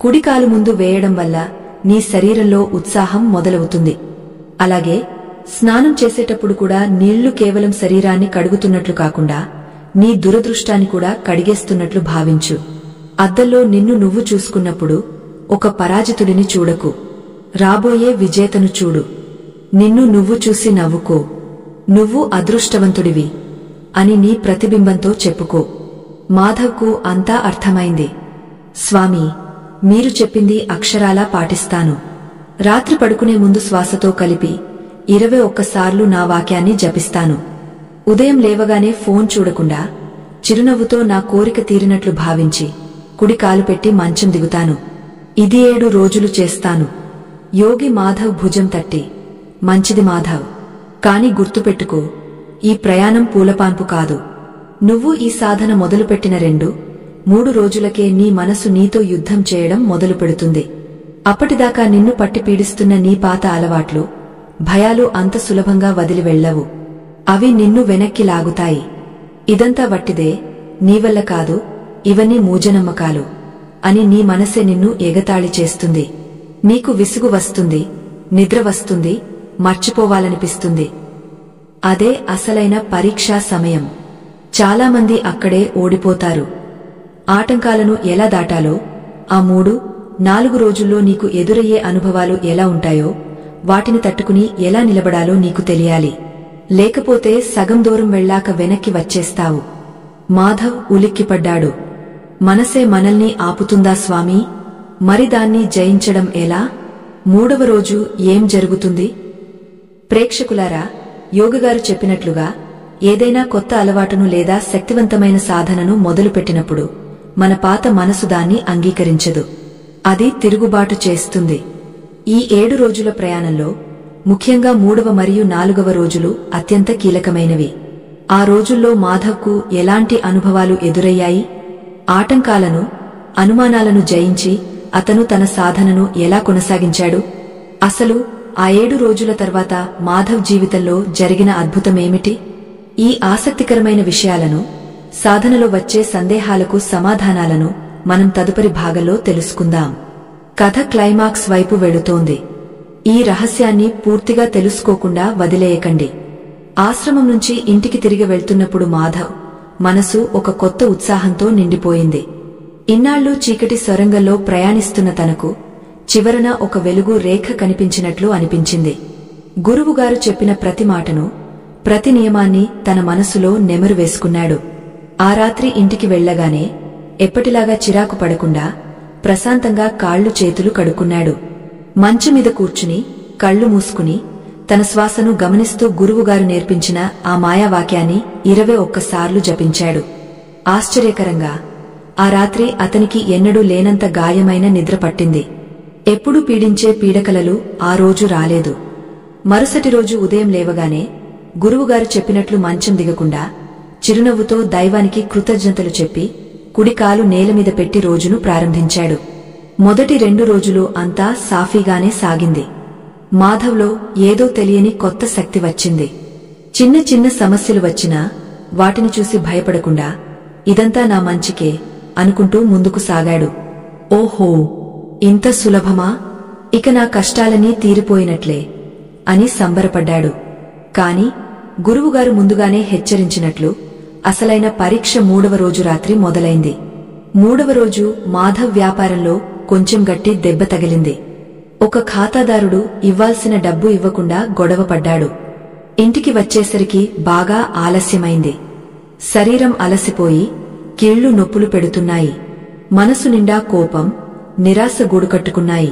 [SPEAKER 1] కుడికాలు ముందు వేయడం వల్ల నీ శరీరంలో ఉత్సాహం మొదలవుతుంది. అలాగే స్నానం చేసేటప్పుడు కూడా నీళ్లు కేవలం శరీరాన్ని కడుగుతున్నట్లు కాకుండా నీ దురదృష్టాన్ని కూడా కడిగేస్తున్నట్లు భావించు. అద్దంలో నిన్ను నువ్వు చూసుకున్నప్పుడు ఒక పరాజితుడిని చూడకు, రాబోయే విజేతను చూడు. నిన్ను నువ్వు చూసి నవ్వుకో. నువ్వు అదృష్టవంతుడివి అని నీ ప్రతిబింబంతో చెప్పుకో. మాధవ్కు అంతా అర్థమైంది. స్వామీ, మీరు చెప్పింది అక్షరాలా పాటిస్తాను. రాత్రి పడుకునే ముందు శ్వాసతో కలిపి 21 సార్లు నా వాక్యాన్ని జపిస్తాను. ఉదయం లేవగానే ఫోన్ చూడకుండా చిరునవ్వుతో నా కోరిక తీరినట్లు భావించి కుడి కాలు పెట్టి మంచం దిగుతాను. ఇది 7 రోజులు చేస్తాను. యోగి మాధవ్ భుజం తట్టి, మంచిది మాధవ్, కాని గుర్తుపెట్టుకో, ఈ ప్రయాణం పూలపాన్పు కాదు. నువ్వు ఈ సాధన మొదలుపెట్టిన 2-3 రోజులకే నీ మనసు నీతో యుద్ధం చేయడం మొదలు పెడుతుంది. అప్పటిదాకా నిన్ను పట్టి పీడిస్తున్న నీ పాత అలవాట్లు, భయాలు అంత సులభంగా వదిలి వెళ్లవు. అవి నిన్ను వెనక్కి లాగుతాయి. ఇదంతా వట్టిదే, నీవల్ల కాదు, ఇవన్నీ మూజనమ్మకాలు అని నీ మనసే నిన్ను ఎగతాళి చేస్తుంది. నీకు విసుగు వస్తుంది, నిద్ర వస్తుంది, మర్చిపోవాలనిపిస్తుంది. అదే అసలైన పరీక్షా సమయం. చాలామంది అక్కడే ఓడిపోతారు. ఆటంకాలను ఎలా దాటాలో, ఆ 3-4 రోజుల్లో నీకు ఎదురయ్యే అనుభవాలు ఎలా ఉంటాయో వాటిని తట్టుకుని ఎలా నిలబడాలో నీకు తెలియాలి. లేకపోతే సగం దూరం వెళ్లాక వెనక్కి వచ్చేస్తావు. మాధవ్ ఉలిక్కిపడ్డాడు. మనసే మనల్ని ఆపుతుందా స్వామీ? మరి దాన్ని జయించడం ఎలా? 3వ రోజు ఏం జరుగుతుంది? ప్రేక్షకులారా, యోగిగారు చెప్పినట్లుగా ఏదైనా కొత్త అలవాటును లేదా శక్తివంతమైన సాధనను మొదలుపెట్టినప్పుడు మన పాత మనసు దాన్ని అంగీకరించదు. అది తిరుగుబాటు చేస్తుంది. ఈ 7 రోజుల ప్రయాణంలో ముఖ్యంగా 3వ మరియు 4వ రోజులు అత్యంత కీలకమైనవి. ఆ రోజుల్లో మాధవ్కు ఎలాంటి అనుభవాలు ఎదురయ్యాయి? ఆటంకాలను, అనుమానాలను జయించి అతను తన సాధనను ఎలా కొనసాగించాడు? అసలు ఆ 7 రోజుల తర్వాత మాధవ్ జీవితంలో జరిగిన అద్భుతమేమిటి? ఈ ఆసక్తికరమైన విషయాలను, సాధనలో వచ్చే సందేహాలకు సమాధానాలను మనం తదుపరి భాగంలో తెలుసుకుందాం. కథ క్లైమాక్స్ వైపు వెళుతోంది. ఈ రహస్యాన్ని పూర్తిగా తెలుసుకోకుండా వదిలేయకండి. ఆశ్రమం నుంచి ఇంటికి తిరిగి వెళ్తున్నప్పుడు మాధవ్ మనసు ఒక కొత్త ఉత్సాహంతో నిండిపోయింది. ఇన్నాళ్లు చీకటి సొరంగంలో ప్రయాణిస్తున్న తనకు చివరన ఒక వెలుగు రేఖ కనిపించినట్లు అనిపించింది. గురువుగారు చెప్పిన ప్రతి మాటను, ప్రతి నియమాన్ని తన మనసులో నెమరు వేసుకున్నాడు. ఆ రాత్రి ఇంటికి వెళ్లగానే ఎప్పటిలాగా చిరాకు పడకుండా ప్రశాంతంగా కాళ్లు చేతులు కడుక్కున్నాడు. మంచమీద కూర్చుని కళ్లు మూసుకుని తన శ్వాసను గమనిస్తూ గురువుగారు నేర్పించిన ఆ మాయావాక్యాన్ని 21 సార్లు జపించాడు. ఆశ్చర్యకరంగా ఆ రాత్రి అతనికి ఎన్నడూ లేనంత గాయమైన నిద్ర పట్టింది. ఎప్పుడూ పీడించే పీడకలలు ఆ రోజు రాలేదు. మరుసటి రోజు ఉదయం లేవగానే గురువుగారు చెప్పినట్లు మంచం దిగకుండా చిరునవ్వుతో దైవానికి కృతజ్ఞతలు చెప్పి కుడి కాలు నేలమీద పెట్టి రోజును ప్రారంభించాడు. మొదటి 2 రోజులు అంతా సాఫీగానే సాగింది. మాధవ్లో ఏదో తెలియని కొత్త శక్తి వచ్చింది. చిన్న చిన్న సమస్యలు వచ్చినా వాటిని చూసి భయపడకుండా ఇదంతా నా మంచికే అనుకుంటూ ముందుకు సాగాడు. ఓహో, ఇంత సులభమా? ఇక నా కష్టాలన్నీ తీరిపోయినట్లే అని సంబరపడ్డాడు. కాని గురువుగారు ముందుగానే హెచ్చరించినట్లు అసలైన పరీక్ష 3వ రోజు రాత్రి మొదలైంది. 3వ రోజు మాధవ్ వ్యాపారంలో కొంచెం గట్టి దెబ్బ తగిలింది. ఒక ఖాతాదారుడు ఇవ్వాల్సిన డబ్బు ఇవ్వకుండా గొడవపడ్డాడు. ఇంటికి వచ్చేసరికి బాగా ఆలస్యమైంది. శరీరం అలసిపోయి కీళ్లు నొప్పులు పెడుతున్నాయి. మనసు నిండా కోపం, నిరాశ గూడుకట్టుకున్నాయి.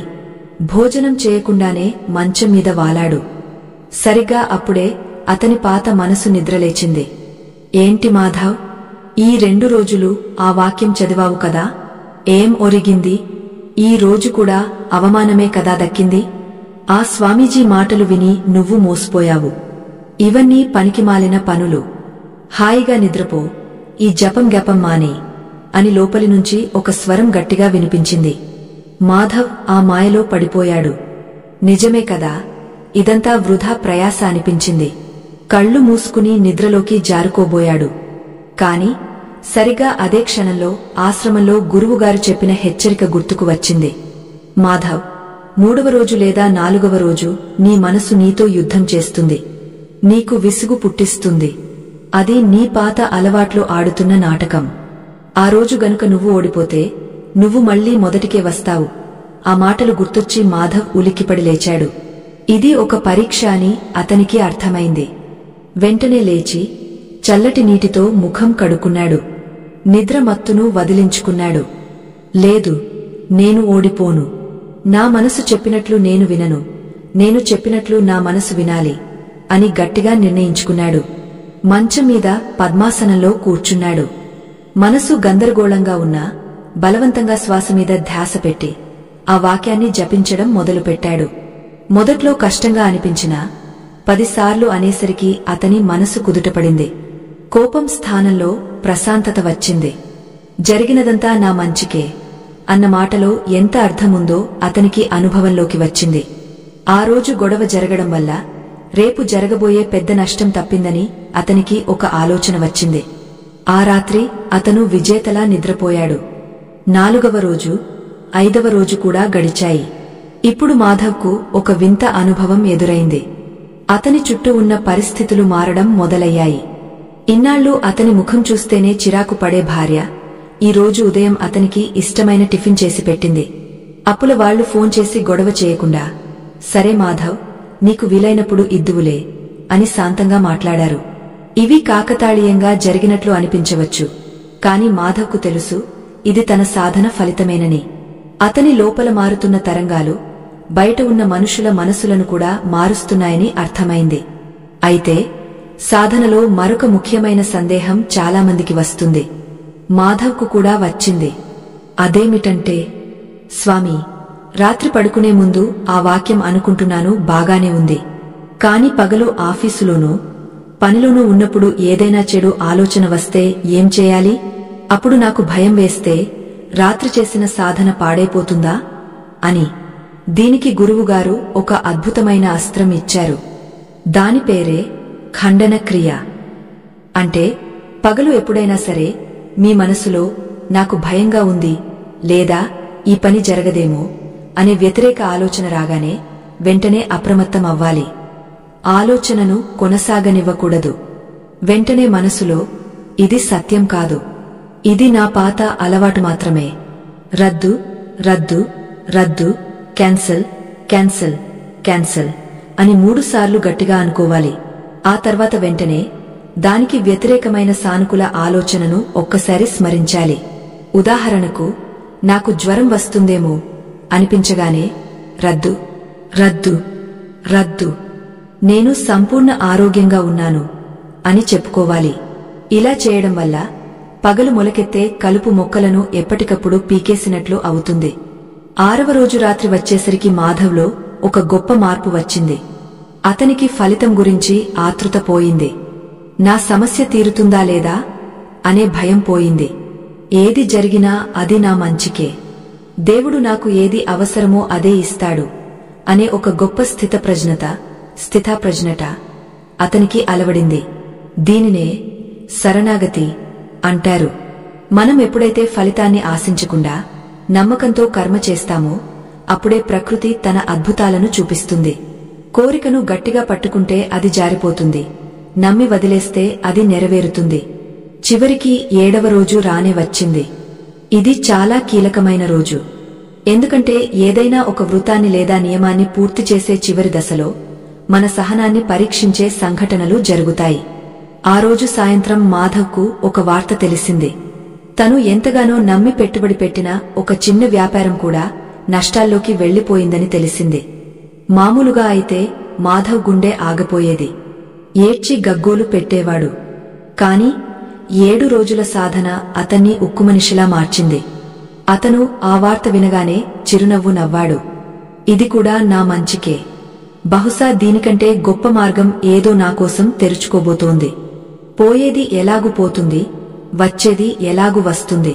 [SPEAKER 1] భోజనం చేయకుండానే మంచం మీద వాలాడు. సరిగ్గా అప్పుడే అతని పాత మనసు నిద్రలేచింది. ఏంటి మాధవ్, ఈ 2 రోజులు ఆ వాక్యం చదివావు కదా, ఏం ఒరిగింది? ఈ రోజు కూడా అవమానమే కదా దక్కింది. ఆ స్వామీజీ మాటలు విని నువ్వు మోసపోయావు. ఇవన్నీ పనికిమాలిన పనులు. హాయిగా నిద్రపో, ఈ జపం గపం మానే అని లోపలి నుంచి ఒక స్వరం గట్టిగా వినిపించింది. మాధవ్ ఆ మాయలో పడిపోయాడు. నిజమే కదా, ఇదంతా వృధా ప్రయాస అనిపించింది. కళ్ళు మూసుకుని నిద్రలోకి జారుకోబోయాడు. కాని సరిగా అదే క్షణంలో ఆశ్రమంలో గురువుగారు చెప్పిన హెచ్చరిక గుర్తుకు వచ్చింది. మాధవ్, 3వ రోజు లేదా 4వ రోజు నీ మనసు నీతో యుద్ధం చేస్తుంది. నీకు విసుగు పుట్టిస్తుంది. అది నీ పాత అలవాట్లు ఆడుతున్న నాటకం. ఆ రోజు గనుక నువ్వు ఓడిపోతే నువ్వు మళ్లీ మొదటికే వస్తావు. ఆ మాటలు గుర్తొచ్చి మాధవ్ ఉలిక్కిపడి లేచాడు. ఇది ఒక పరీక్ష అని అతనికి అర్థమైంది. వెంటనే లేచి చల్లటి నీటితో ముఖం కడుక్కున్నాడు. నిద్ర మత్తును వదిలించుకున్నాడు. లేదు, నేను ఓడిపోను. నా మనసు చెప్పినట్లు నేను వినను. నేను చెప్పినట్లు నా మనసు వినాలి అని గట్టిగా నిర్ణయించుకున్నాడు. మంచం మీద పద్మాసనంలో కూర్చున్నాడు. మనసు గందరగోళంగా ఉన్నా బలవంతంగా శ్వాస మీద ధ్యాస పెట్టి ఆ వాక్యాన్ని జపించడం మొదలుపెట్టాడు. మొదట్లో కష్టంగా అనిపించినా 10 సార్లు అనేసరికి అతని మనసు కుదుటపడింది. కోపం స్థానంలో ప్రశాంతత వచ్చింది. జరిగినదంతా నా మంచికే అన్న మాటలో ఎంత అర్థముందో అతనికి అనుభవంలోకి వచ్చింది. ఆ రోజు గొడవ జరగడం వల్ల రేపు జరగబోయే పెద్ద నష్టం తప్పిందని అతనికి ఒక ఆలోచన వచ్చింది. ఆ రాత్రి అతను విజేతలా నిద్రపోయాడు. 4వ రోజు, 5వ రోజు కూడా గడిచాయి. ఇప్పుడు మాధవ్కు ఒక వింత అనుభవం ఎదురైంది. అతని చుట్టూ ఉన్న పరిస్థితులు మారడం మొదలయ్యాయి. ఇన్నాళ్లు అతని ముఖం చూస్తేనే చిరాకు పడే భార్య ఈ రోజు ఉదయం అతనికి ఇష్టమైన టిఫిన్ చేసి పెట్టింది. అప్పుల వాళ్లు ఫోన్ చేసి గొడవ చేయకుండా, సరే మాధవ్, నీకు వీలైనప్పుడు ఇద్దువులే అని శాంతంగా మాట్లాడారు. ఇవి కాకతాళీయంగా జరిగినట్లు అనిపించవచ్చు. కాని మాధవ్కు తెలుసు ఇది తన సాధన ఫలితమేనని. అతని లోపల మారుతున్న తరంగాలు బయట ఉన్న మనుషుల మనసులను కూడా మారుస్తున్నాయని అర్థమైంది. అయితే సాధనలో మరొక ముఖ్యమైన సందేహం చాలామందికి వస్తుంది. మాధవ్కు కూడా వచ్చింది. అదేమిటంటే, స్వామి, రాత్రి పడుకునే ముందు ఆ వాక్యం అనుకుంటున్నాను, బాగానే ఉంది. కాని పగలు ఆఫీసులోనూ పనిలోనూ ఉన్నప్పుడు ఏదైనా చెడు ఆలోచన వస్తే ఏం చేయాలి? అప్పుడు నాకు భయం వేస్తే రాత్రి చేసిన సాధన పాడైపోతుందా అని. దీనికి గురువుగారు ఒక అద్భుతమైన అస్త్రం ఇచ్చారు. దాని పేరే ఖండన క్రియ. అంటే పగలు ఎప్పుడైనా సరే మీ మనసులో నాకు భయంగా ఉంది లేదా ఈ పని జరగదేమో అనే వ్యతిరేక ఆలోచన రాగానే వెంటనే అప్రమత్తం అవ్వాలి. ఆలోచనను కొనసాగనివ్వకూడదు. వెంటనే మనసులో ఇది సత్యం కాదు, ఇది నా పాత అలవాటు మాత్రమే, రద్దు రద్దు రద్దు, క్యాన్సల్ క్యాన్సల్ క్యాన్సల్ అని 3 సార్లు గట్టిగా అనుకోవాలి. ఆ తర్వాత వెంటనే దానికి వ్యతిరేకమైన సానుకూల ఆలోచనను ఒక్కసారి స్మరించాలి. ఉదాహరణకు, నాకు జ్వరం వస్తుందేమో అనిపించగానే రద్దు రద్దు రద్దు, నేను సంపూర్ణ ఆరోగ్యంగా ఉన్నాను అని చెప్పుకోవాలి. ఇలా చేయడం వల్ల పగలు మొలకెత్తే కలుపు మొక్కలను ఎప్పటికప్పుడు పీకేసినట్లు అవుతుంది. 6వ రోజు రాత్రి వచ్చేసరికి మాధవ్లో ఒక గొప్ప మార్పు వచ్చింది. అతనికి ఫలితం గురించి ఆతృత పోయింది. నా సమస్య తీరుతుందా లేదా అనే భయం పోయింది. ఏది జరిగినా అది నా మంచికే, దేవుడు నాకు ఏది అవసరమో అదే ఇస్తాడు అనే ఒక గొప్ప స్థితాప్రజ్ఞత అతనికి అలవడింది. దీనినే శరణాగతి అంటారు. మనం ఎప్పుడైతే ఫలితాన్ని ఆశించకుండా నమ్మకంతో కర్మ చేస్తామో అప్పుడే ప్రకృతి తన అద్భుతాలను చూపిస్తుంది. కోరికను గట్టిగా పట్టుకుంటే అది జారిపోతుంది, నమ్మి వదిలేస్తే అది నెరవేరుతుంది. చివరికి 7వ రోజు రానే వచ్చింది. ఇది చాలా కీలకమైన రోజు. ఎందుకంటే ఏదైనా ఒక వృత్తాన్ని లేదా నియమాన్ని పూర్తి చేసే చివరి దశలో మన సహనాన్ని పరీక్షించే సంఘటనలు జరుగుతాయి. ఆ రోజు సాయంత్రం మాధవ్కు ఒక వార్త తెలిసింది. తను ఎంతగానో నమ్మి పెట్టుబడి పెట్టిన ఒక చిన్న వ్యాపారం కూడా నష్టాల్లోకి వెళ్లిపోయిందని తెలిసింది. మామూలుగా అయితే మాధవ్ గుండె ఆగిపోయేది. ఏడ్చి గగ్గోలు పెట్టేవాడు. కాని 7 రోజుల సాధన అతన్ని ఉక్కుమనిషిలా మార్చింది. అతను ఆ వార్త వినగానే చిరునవ్వు నవ్వాడు. ఇది కూడా నా మంచికే. బహుశా దీనికంటే గొప్ప మార్గం ఏదో నాకోసం తెరుచుకోబోతోంది. పోయేది ఎలాగు పోతుంది, వచ్చేది ఎలాగు వస్తుంది.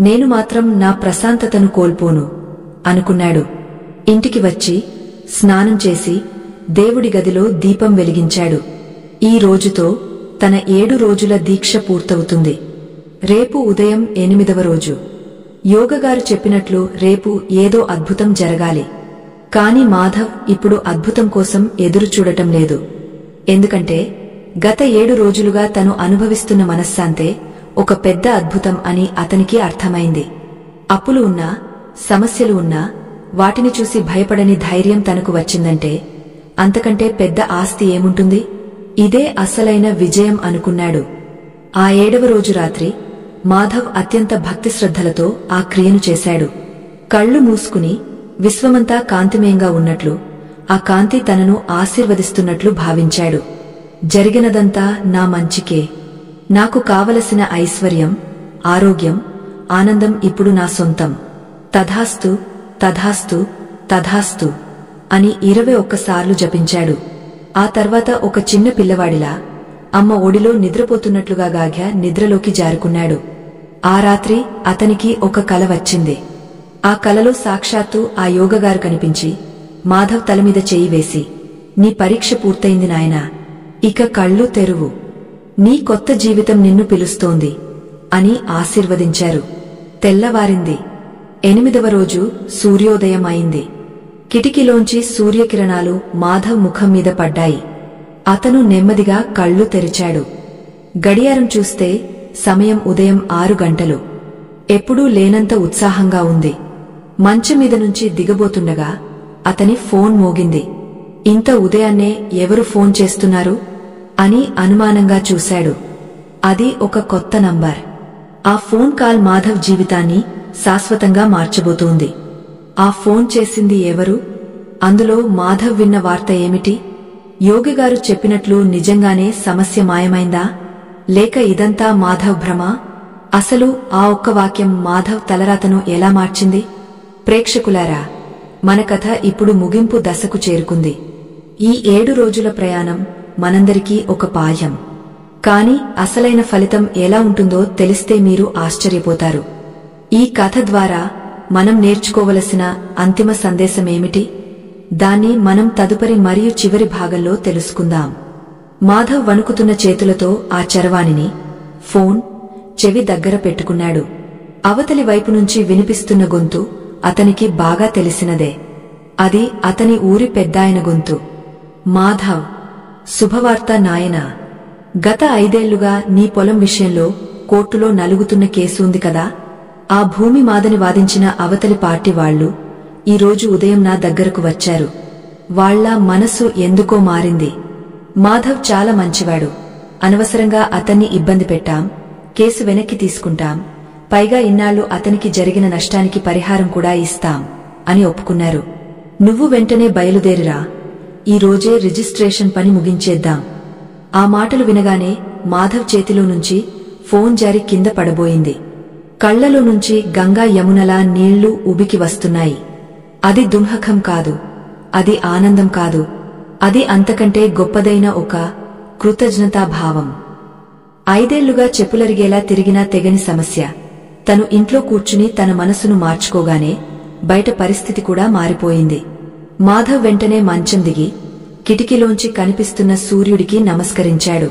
[SPEAKER 1] నేను మాత్రం నా ప్రశాంతతను కోల్పోను అనుకున్నాడు. ఇంటికి వచ్చి స్నానం చేసి దేవుడి గదిలో దీపం వెలిగించాడు. ఈ రోజుతో తన 7 రోజుల దీక్ష పూర్తవుతుంది. రేపు ఉదయం 8వ రోజు. యోగగారు చెప్పినట్లు రేపు ఏదో అద్భుతం జరగాలి. కాని మాధవ్ ఇప్పుడు అద్భుతం కోసం ఎదురుచూడటం లేదు. ఎందుకంటే గత 7 రోజులుగా తను అనుభవిస్తున్న మనశ్శాంతే ఒక పెద్ద అద్భుతం అని అతనికి అర్థమైంది. అప్పులు ఉన్నా, సమస్యలు ఉన్నా వాటిని చూసి భయపడని ధైర్యం తనకు వచ్చిందంటే అంతకంటే పెద్ద ఆస్తి ఏముంటుంది? ఇదే అసలైన విజయం అనుకున్నాడు. ఆ 7వ రోజు రాత్రి మాధవ్ అత్యంత భక్తిశ్రద్ధలతో ఆ క్రియను చేశాడు. కళ్ళు మూసుకుని విశ్వమంతా కాంతిమయంగా ఉన్నట్లు, ఆ కాంతి తనను ఆశీర్వదిస్తున్నట్లు భావించాడు. జరిగినదంతా నా మంచికే. నాకు కావలసిన ఐశ్వర్యం, ఆరోగ్యం, ఆనందం ఇప్పుడు నా సొంతం. తథాస్తు తథాస్తు తథాస్తు అని 21 సార్లు జపించాడు. ఆ తర్వాత ఒక చిన్న పిల్లవాడిలా అమ్మ ఒడిలో నిద్రపోతున్నట్లుగా గాగ్య నిద్రలోకి జారుకున్నాడు. ఆ రాత్రి అతనికి ఒక కల వచ్చింది. ఆ కలలో సాక్షాత్తు ఆ యోగగారు కనిపించి మాధవ్ తలమీద చెయ్యి వేసి, నీ పరీక్ష పూర్తయింది నాయనా, ఇక కళ్ళు తెరువు, నీ కొత్త జీవితం నిన్ను పిలుస్తోంది అని ఆశీర్వదించారు. తెల్లవారింది. 8వ రోజు సూర్యోదయం అయింది. కిటికీలోంచి సూర్యకిరణాలు మాధవ్ ముఖం మీద పడ్డాయి. అతను నెమ్మదిగా కళ్ళు తెరిచాడు. గడియారం చూస్తే సమయం ఉదయం 6 గంటలు. ఎప్పుడూ లేనంత ఉత్సాహంగా ఉంది. మంచం మీద నుంచి దిగబోతుండగా అతని ఫోన్ మోగింది. ఇంత ఉదయాన్నే ఎవరు ఫోన్ చేస్తున్నారు అని అనుమానంగా చూశాడు. అది ఒక కొత్త నంబర్. ఆ ఫోన్ కాల్ మాధవ్ జీవితాన్ని శాశ్వతంగా మార్చబోతోంది. ఆ ఫోన్ చేసింది ఎవరు? అందులో మాధవ్ విన్న వార్త ఏమిటి? యోగిగారు చెప్పినట్లు నిజంగానే సమస్య మాయమైందా, లేక ఇదంతా మాధవ్ భ్రమ? అసలు ఆ ఒక్క వాక్యం మాధవ్ తలరాతను ఎలా మార్చింది? ప్రేక్షకులారా, మన కథ ఇప్పుడు ముగింపు దశకు చేరుకుంది. ఈ 7 రోజుల ప్రయాణం మనందరికీ ఒక పాఠం. కాని అసలైన ఫలితం ఎలా ఉంటుందో తెలిస్తే మీరు ఆశ్చర్యపోతారు. ఈ కథ ద్వారా మనం నేర్చుకోవలసిన అంతిమ సందేశమేమిటి? దాన్ని మనం తదుపరి మరియు చివరి భాగంలో తెలుసుకుందాం. మాధవ్ వణుకుతున్న చేతులతో ఆ చరవాణిని, ఫోన్ చెవి దగ్గర పెట్టుకున్నాడు. అవతలి వైపు నుంచి వినిపిస్తున్న గొంతు అతనికి బాగా తెలిసినదే. అది అతని ఊరి పెద్దాయన గొంతు. మాధవ్, శుభవార్త నాయనా. గత 5 ఏళ్లుగా నీ పొలం విషయంలో కోర్టులో నలుగుతున్న కేసు ఉంది కదా, ఆ భూమి మాదని వాదించిన అవతలి పార్టీ వాళ్లు ఈ రోజు ఉదయం నా దగ్గరకు వచ్చారు. వాళ్ల మనసు ఎందుకో మారింది. మాధవ్ చాలా మంచివాడు. అనవసరంగా అతన్ని ఇబ్బంది పెట్టాం, కేసు వెనక్కి తీసుకుంటాం, పైగా ఇన్నాళ్లు అతనికి జరిగిన నష్టానికి పరిహారం కూడా ఇస్తాం అని ఒప్పుకున్నారు. నువ్వు వెంటనే బయలుదేరిరా, ఈ రోజే రిజిస్ట్రేషన్ పని ముగించేద్దాం. ఆ మాటలు వినగానే మాధవ్ చేతిలో నుంచి ఫోన్ జారి కింద పడబోయింది. కళ్లలో నుంచి గంగా యమునలా నీళ్లు ఉబికి వస్తున్నాయి. అది దుంహకం కాదు, అది ఆనందం కాదు, అది అంతకంటే గొప్పదైన ఒక కృతజ్ఞతాభావం. 5 ఏళ్లుగా చెప్పులరిగేలా తిరిగినా తెగని సమస్య. తను ఇంట్లో కూర్చుని తన మనసును మార్చుకోగానే బయట పరిస్థితి కూడా మారిపోయింది. మాధవ్ వెంటనే మంచం దిగి కిటికీలోంచి కనిపిస్తున్న సూర్యుడికి నమస్కరించాడు.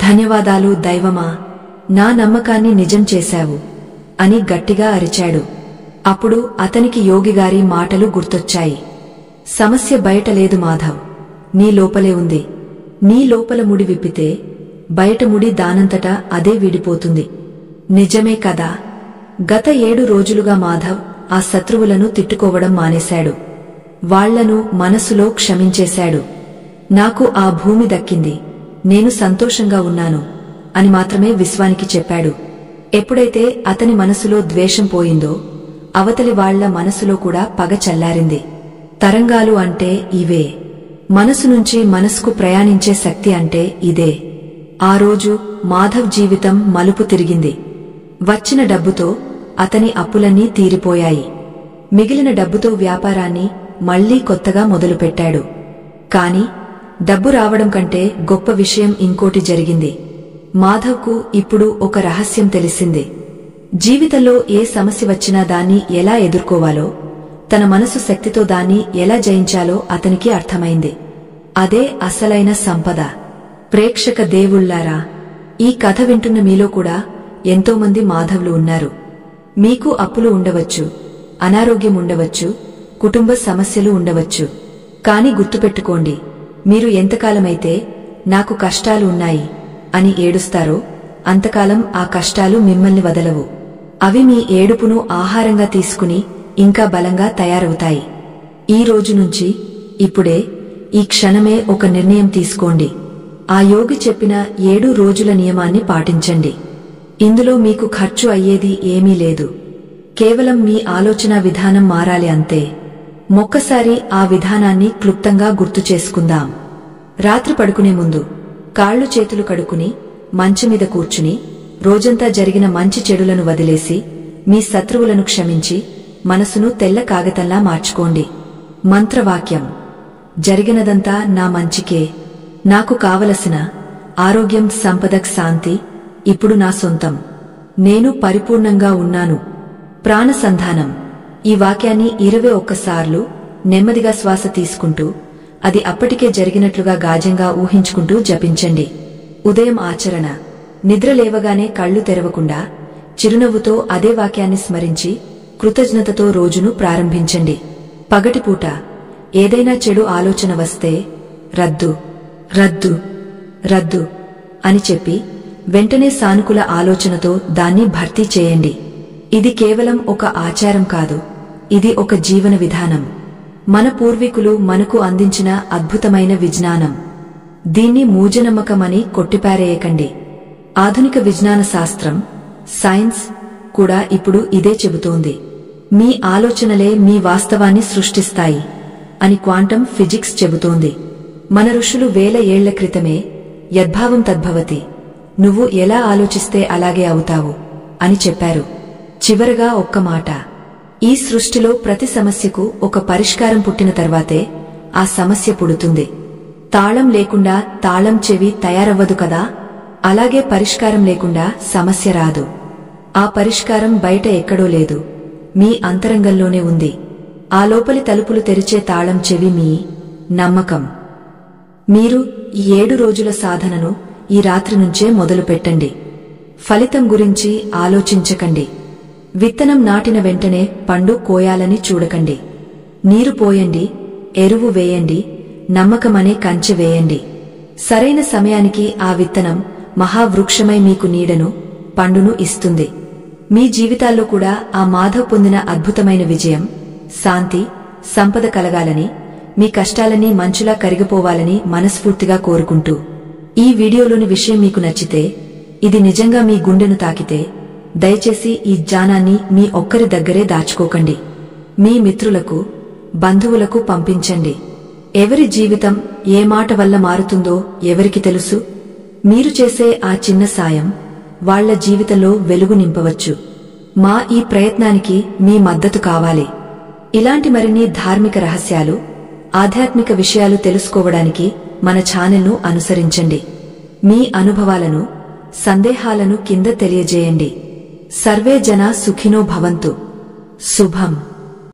[SPEAKER 1] ధన్యవాదాలు దైవమా, నా నమ్మకాన్ని నిజం చేశావు అని గట్టిగా అరిచాడు. అప్పుడు అతనికి యోగిగారి మాటలు గుర్తొచ్చాయి. సమస్య బయట లేదు మాధవ్, నీ లోపలే ఉంది. నీ లోపల ముడి విప్పితే బయట ముడి దానంతటా అదే విడిపోతుంది. నిజమే కదా. గత 7 రోజులుగా మాధవ్ ఆ శత్రువులను తిట్టుకోవడం మానేశాడు. వాళ్లను మనసులో క్షమించేశాడు. నాకు ఆ భూమి దక్కింది, నేను సంతోషంగా ఉన్నాను అని మాత్రమే విశ్వానికి చెప్పాడు. ఎప్పుడైతే అతని మనసులో ద్వేషం పోయిందో అవతలి వాళ్ల మనసులో కూడా పగ చల్లారింది. తరంగాలు అంటే ఇవే. మనసు నుంచి మనసుకు ప్రయాణించే శక్తి అంటే ఇదే. ఆ రోజు మాధవ్ జీవితం మలుపు తిరిగింది. వచ్చిన డబ్బుతో అతని అప్పులన్నీ తీరిపోయాయి. మిగిలిన డబ్బుతో వ్యాపారాన్ని మళ్లీ కొత్తగా మొదలుపెట్టాడు. కాని డబ్బు రావడం కంటే గొప్ప విషయం ఇంకోటి జరిగింది. మాధవ్కు ఇప్పుడు ఒక రహస్యం తెలిసింది. జీవితంలో ఏ సమస్య వచ్చినా దాన్ని ఎలా ఎదుర్కోవాలో, తన మనసు శక్తితో దాన్ని ఎలా జయించాలో అతనికి అర్థమైంది. అదే అసలైన సంపద. ప్రేక్షక దేవుళ్లారా, ఈ కథ వింటున్న మీలో కూడా ఎంతోమంది మాధవ్లు ఉన్నారు. మీకు అప్పులు ఉండవచ్చు, అనారోగ్యం ఉండవచ్చు, కుటుంబ సమస్యలు ఉండవచ్చు. కాని గుర్తుపెట్టుకోండి, మీరు ఎంతకాలమైతే నాకు కష్టాలు ఉన్నాయి అని ఏడుస్తారో అంతకాలం ఆ కష్టాలు మిమ్మల్ని వదలవు. అవి మీ ఏడుపును ఆహారంగా తీసుకుని ఇంకా బలంగా తయారవుతాయి. ఈ రోజు నుంచి, ఇప్పుడే, ఈ క్షణమే ఒక నిర్ణయం తీసుకోండి. ఆ యోగి చెప్పిన 7 రోజుల నియమాన్ని పాటించండి. ఇందులో మీకు ఖర్చు అయ్యేది ఏమీ లేదు. కేవలం మీ ఆలోచన విధానం మారాలి అంతే. మొక్కసారి ఆ విధానాన్ని క్లుప్తంగా గుర్తు చేసుకుందాం. రాత్రి పడుకునే ముందు కాళ్లు చేతులు కడుక్కుని మంచమీద కూర్చుని రోజంతా జరిగిన మంచి చెడులను వదిలేసి మీ శత్రువులను క్షమించి మనసును తెల్ల కాగతంలా మార్చుకోండి. మంత్రవాక్యం: జరిగినదంతా నా మంచికే. నాకు కావలసిన ఆరోగ్యం, సంపద, శాంతి ఇప్పుడు నా సొంతం. నేను పరిపూర్ణంగా ఉన్నాను. ప్రాణసంధానం: ఈ వాక్యాన్ని 21 సార్లు నెమ్మదిగా శ్వాస తీసుకుంటూ అది అప్పటికే జరిగినట్లుగా గాఢంగా ఊహించుకుంటూ జపించండి. ఉదయం ఆచరణ: నిద్ర లేవగానే కళ్లు తెరవకుండా చిరునవ్వుతో అదే వాక్యాన్ని స్మరించి కృతజ్ఞతతో రోజును ప్రారంభించండి. పగటిపూట ఏదైనా చెడు ఆలోచన వస్తే రద్దు రద్దు రద్దు అని చెప్పి వెంటనే సానుకూల ఆలోచనతో దాన్ని భర్తీ చేయండి. ఇది కేవలం ఒక ఆచారం కాదు, ఇది ఒక జీవన విధానం. మన పూర్వీకులు మనకు అందించిన అద్భుతమైన విజ్ఞానం. దీన్ని మూఢనమ్మకమని కొట్టిపారేయకండి. ఆధునిక విజ్ఞాన శాస్త్రం, సైన్స్ కూడా ఇప్పుడు ఇదే చెబుతోంది. మీ ఆలోచనలే మీ వాస్తవాన్ని సృష్టిస్తాయి అని క్వాంటం ఫిజిక్స్ చెబుతోంది. మన ఋషులు వేల ఏళ్ల క్రితమే యద్భావం తద్భవతి, నువ్వు ఎలా ఆలోచిస్తే అలాగే అవుతావు అని చెప్పారు. చివరగా ఒక్క మాట: ఈ సృష్టిలో ప్రతి సమస్యకు ఒక పరిష్కారం పుట్టిన తర్వాతే ఆ సమస్య పుడుతుంది. తాళం లేకుండా తాళం చెవి తయారవ్వదు కదా, అలాగే పరిష్కారం లేకుండా సమస్య రాదు. ఆ పరిష్కారం బయట ఎక్కడో లేదు, మీ అంతరంగంలోనే ఉంది. ఆ లోపలి తలుపులు తెరిచే తాళం చెవి మీ నమ్మకం. మీరు ఈ 7 రోజుల సాధనను ఈ రాత్రి నుంచే మొదలు పెట్టండి. ఫలితం గురించి ఆలోచించకండి. విత్తనం నాటిన వెంటనే పండు కోయాలని చూడకండి. నీరు పోయండి, ఎరువు వేయండి, నమ్మకమనే కంచె వేయండి. సరైన సమయానికి ఆ విత్తనం మహావృక్షమై మీకు నీడను, పండును ఇస్తుంది. మీ జీవితాల్లో కూడా ఆ మాధవ్ పొందిన అద్భుతమైన విజయం, శాంతి, సంపద కలగాలని, మీ కష్టాలన్నీ మంచులా కరిగిపోవాలని మనస్ఫూర్తిగా కోరుకుంటూ, ఈ వీడియోలోని విషయం మీకు నచ్చితే, ఇది నిజంగా మీ గుండెను తాకితే దయచేసి ఈ జ్ఞానాన్ని మీ ఒక్కరి దగ్గరే దాచుకోకండి. మీ మిత్రులకు, బంధువులకు పంపించండి. ఎవరి జీవితం ఏ మాట వల్ల మారుతుందో ఎవరికి తెలుసు? మీరు చేసే ఆ చిన్న సాయం వాళ్ల జీవితంలో వెలుగు నింపవచ్చు. మా ఈ ప్రయత్నానికి మీ మద్దతు కావాలి. ఇలాంటి మరిన్ని ధార్మిక రహస్యాలు, ఆధ్యాత్మిక విషయాలు తెలుసుకోవడానికి మన ఛానల్ను అనుసరించండి. మీ అనుభవాలను, సందేహాలను కింద తెలియజేయండి. సర్వే జనా సుఖినో భవంతు. శుభం.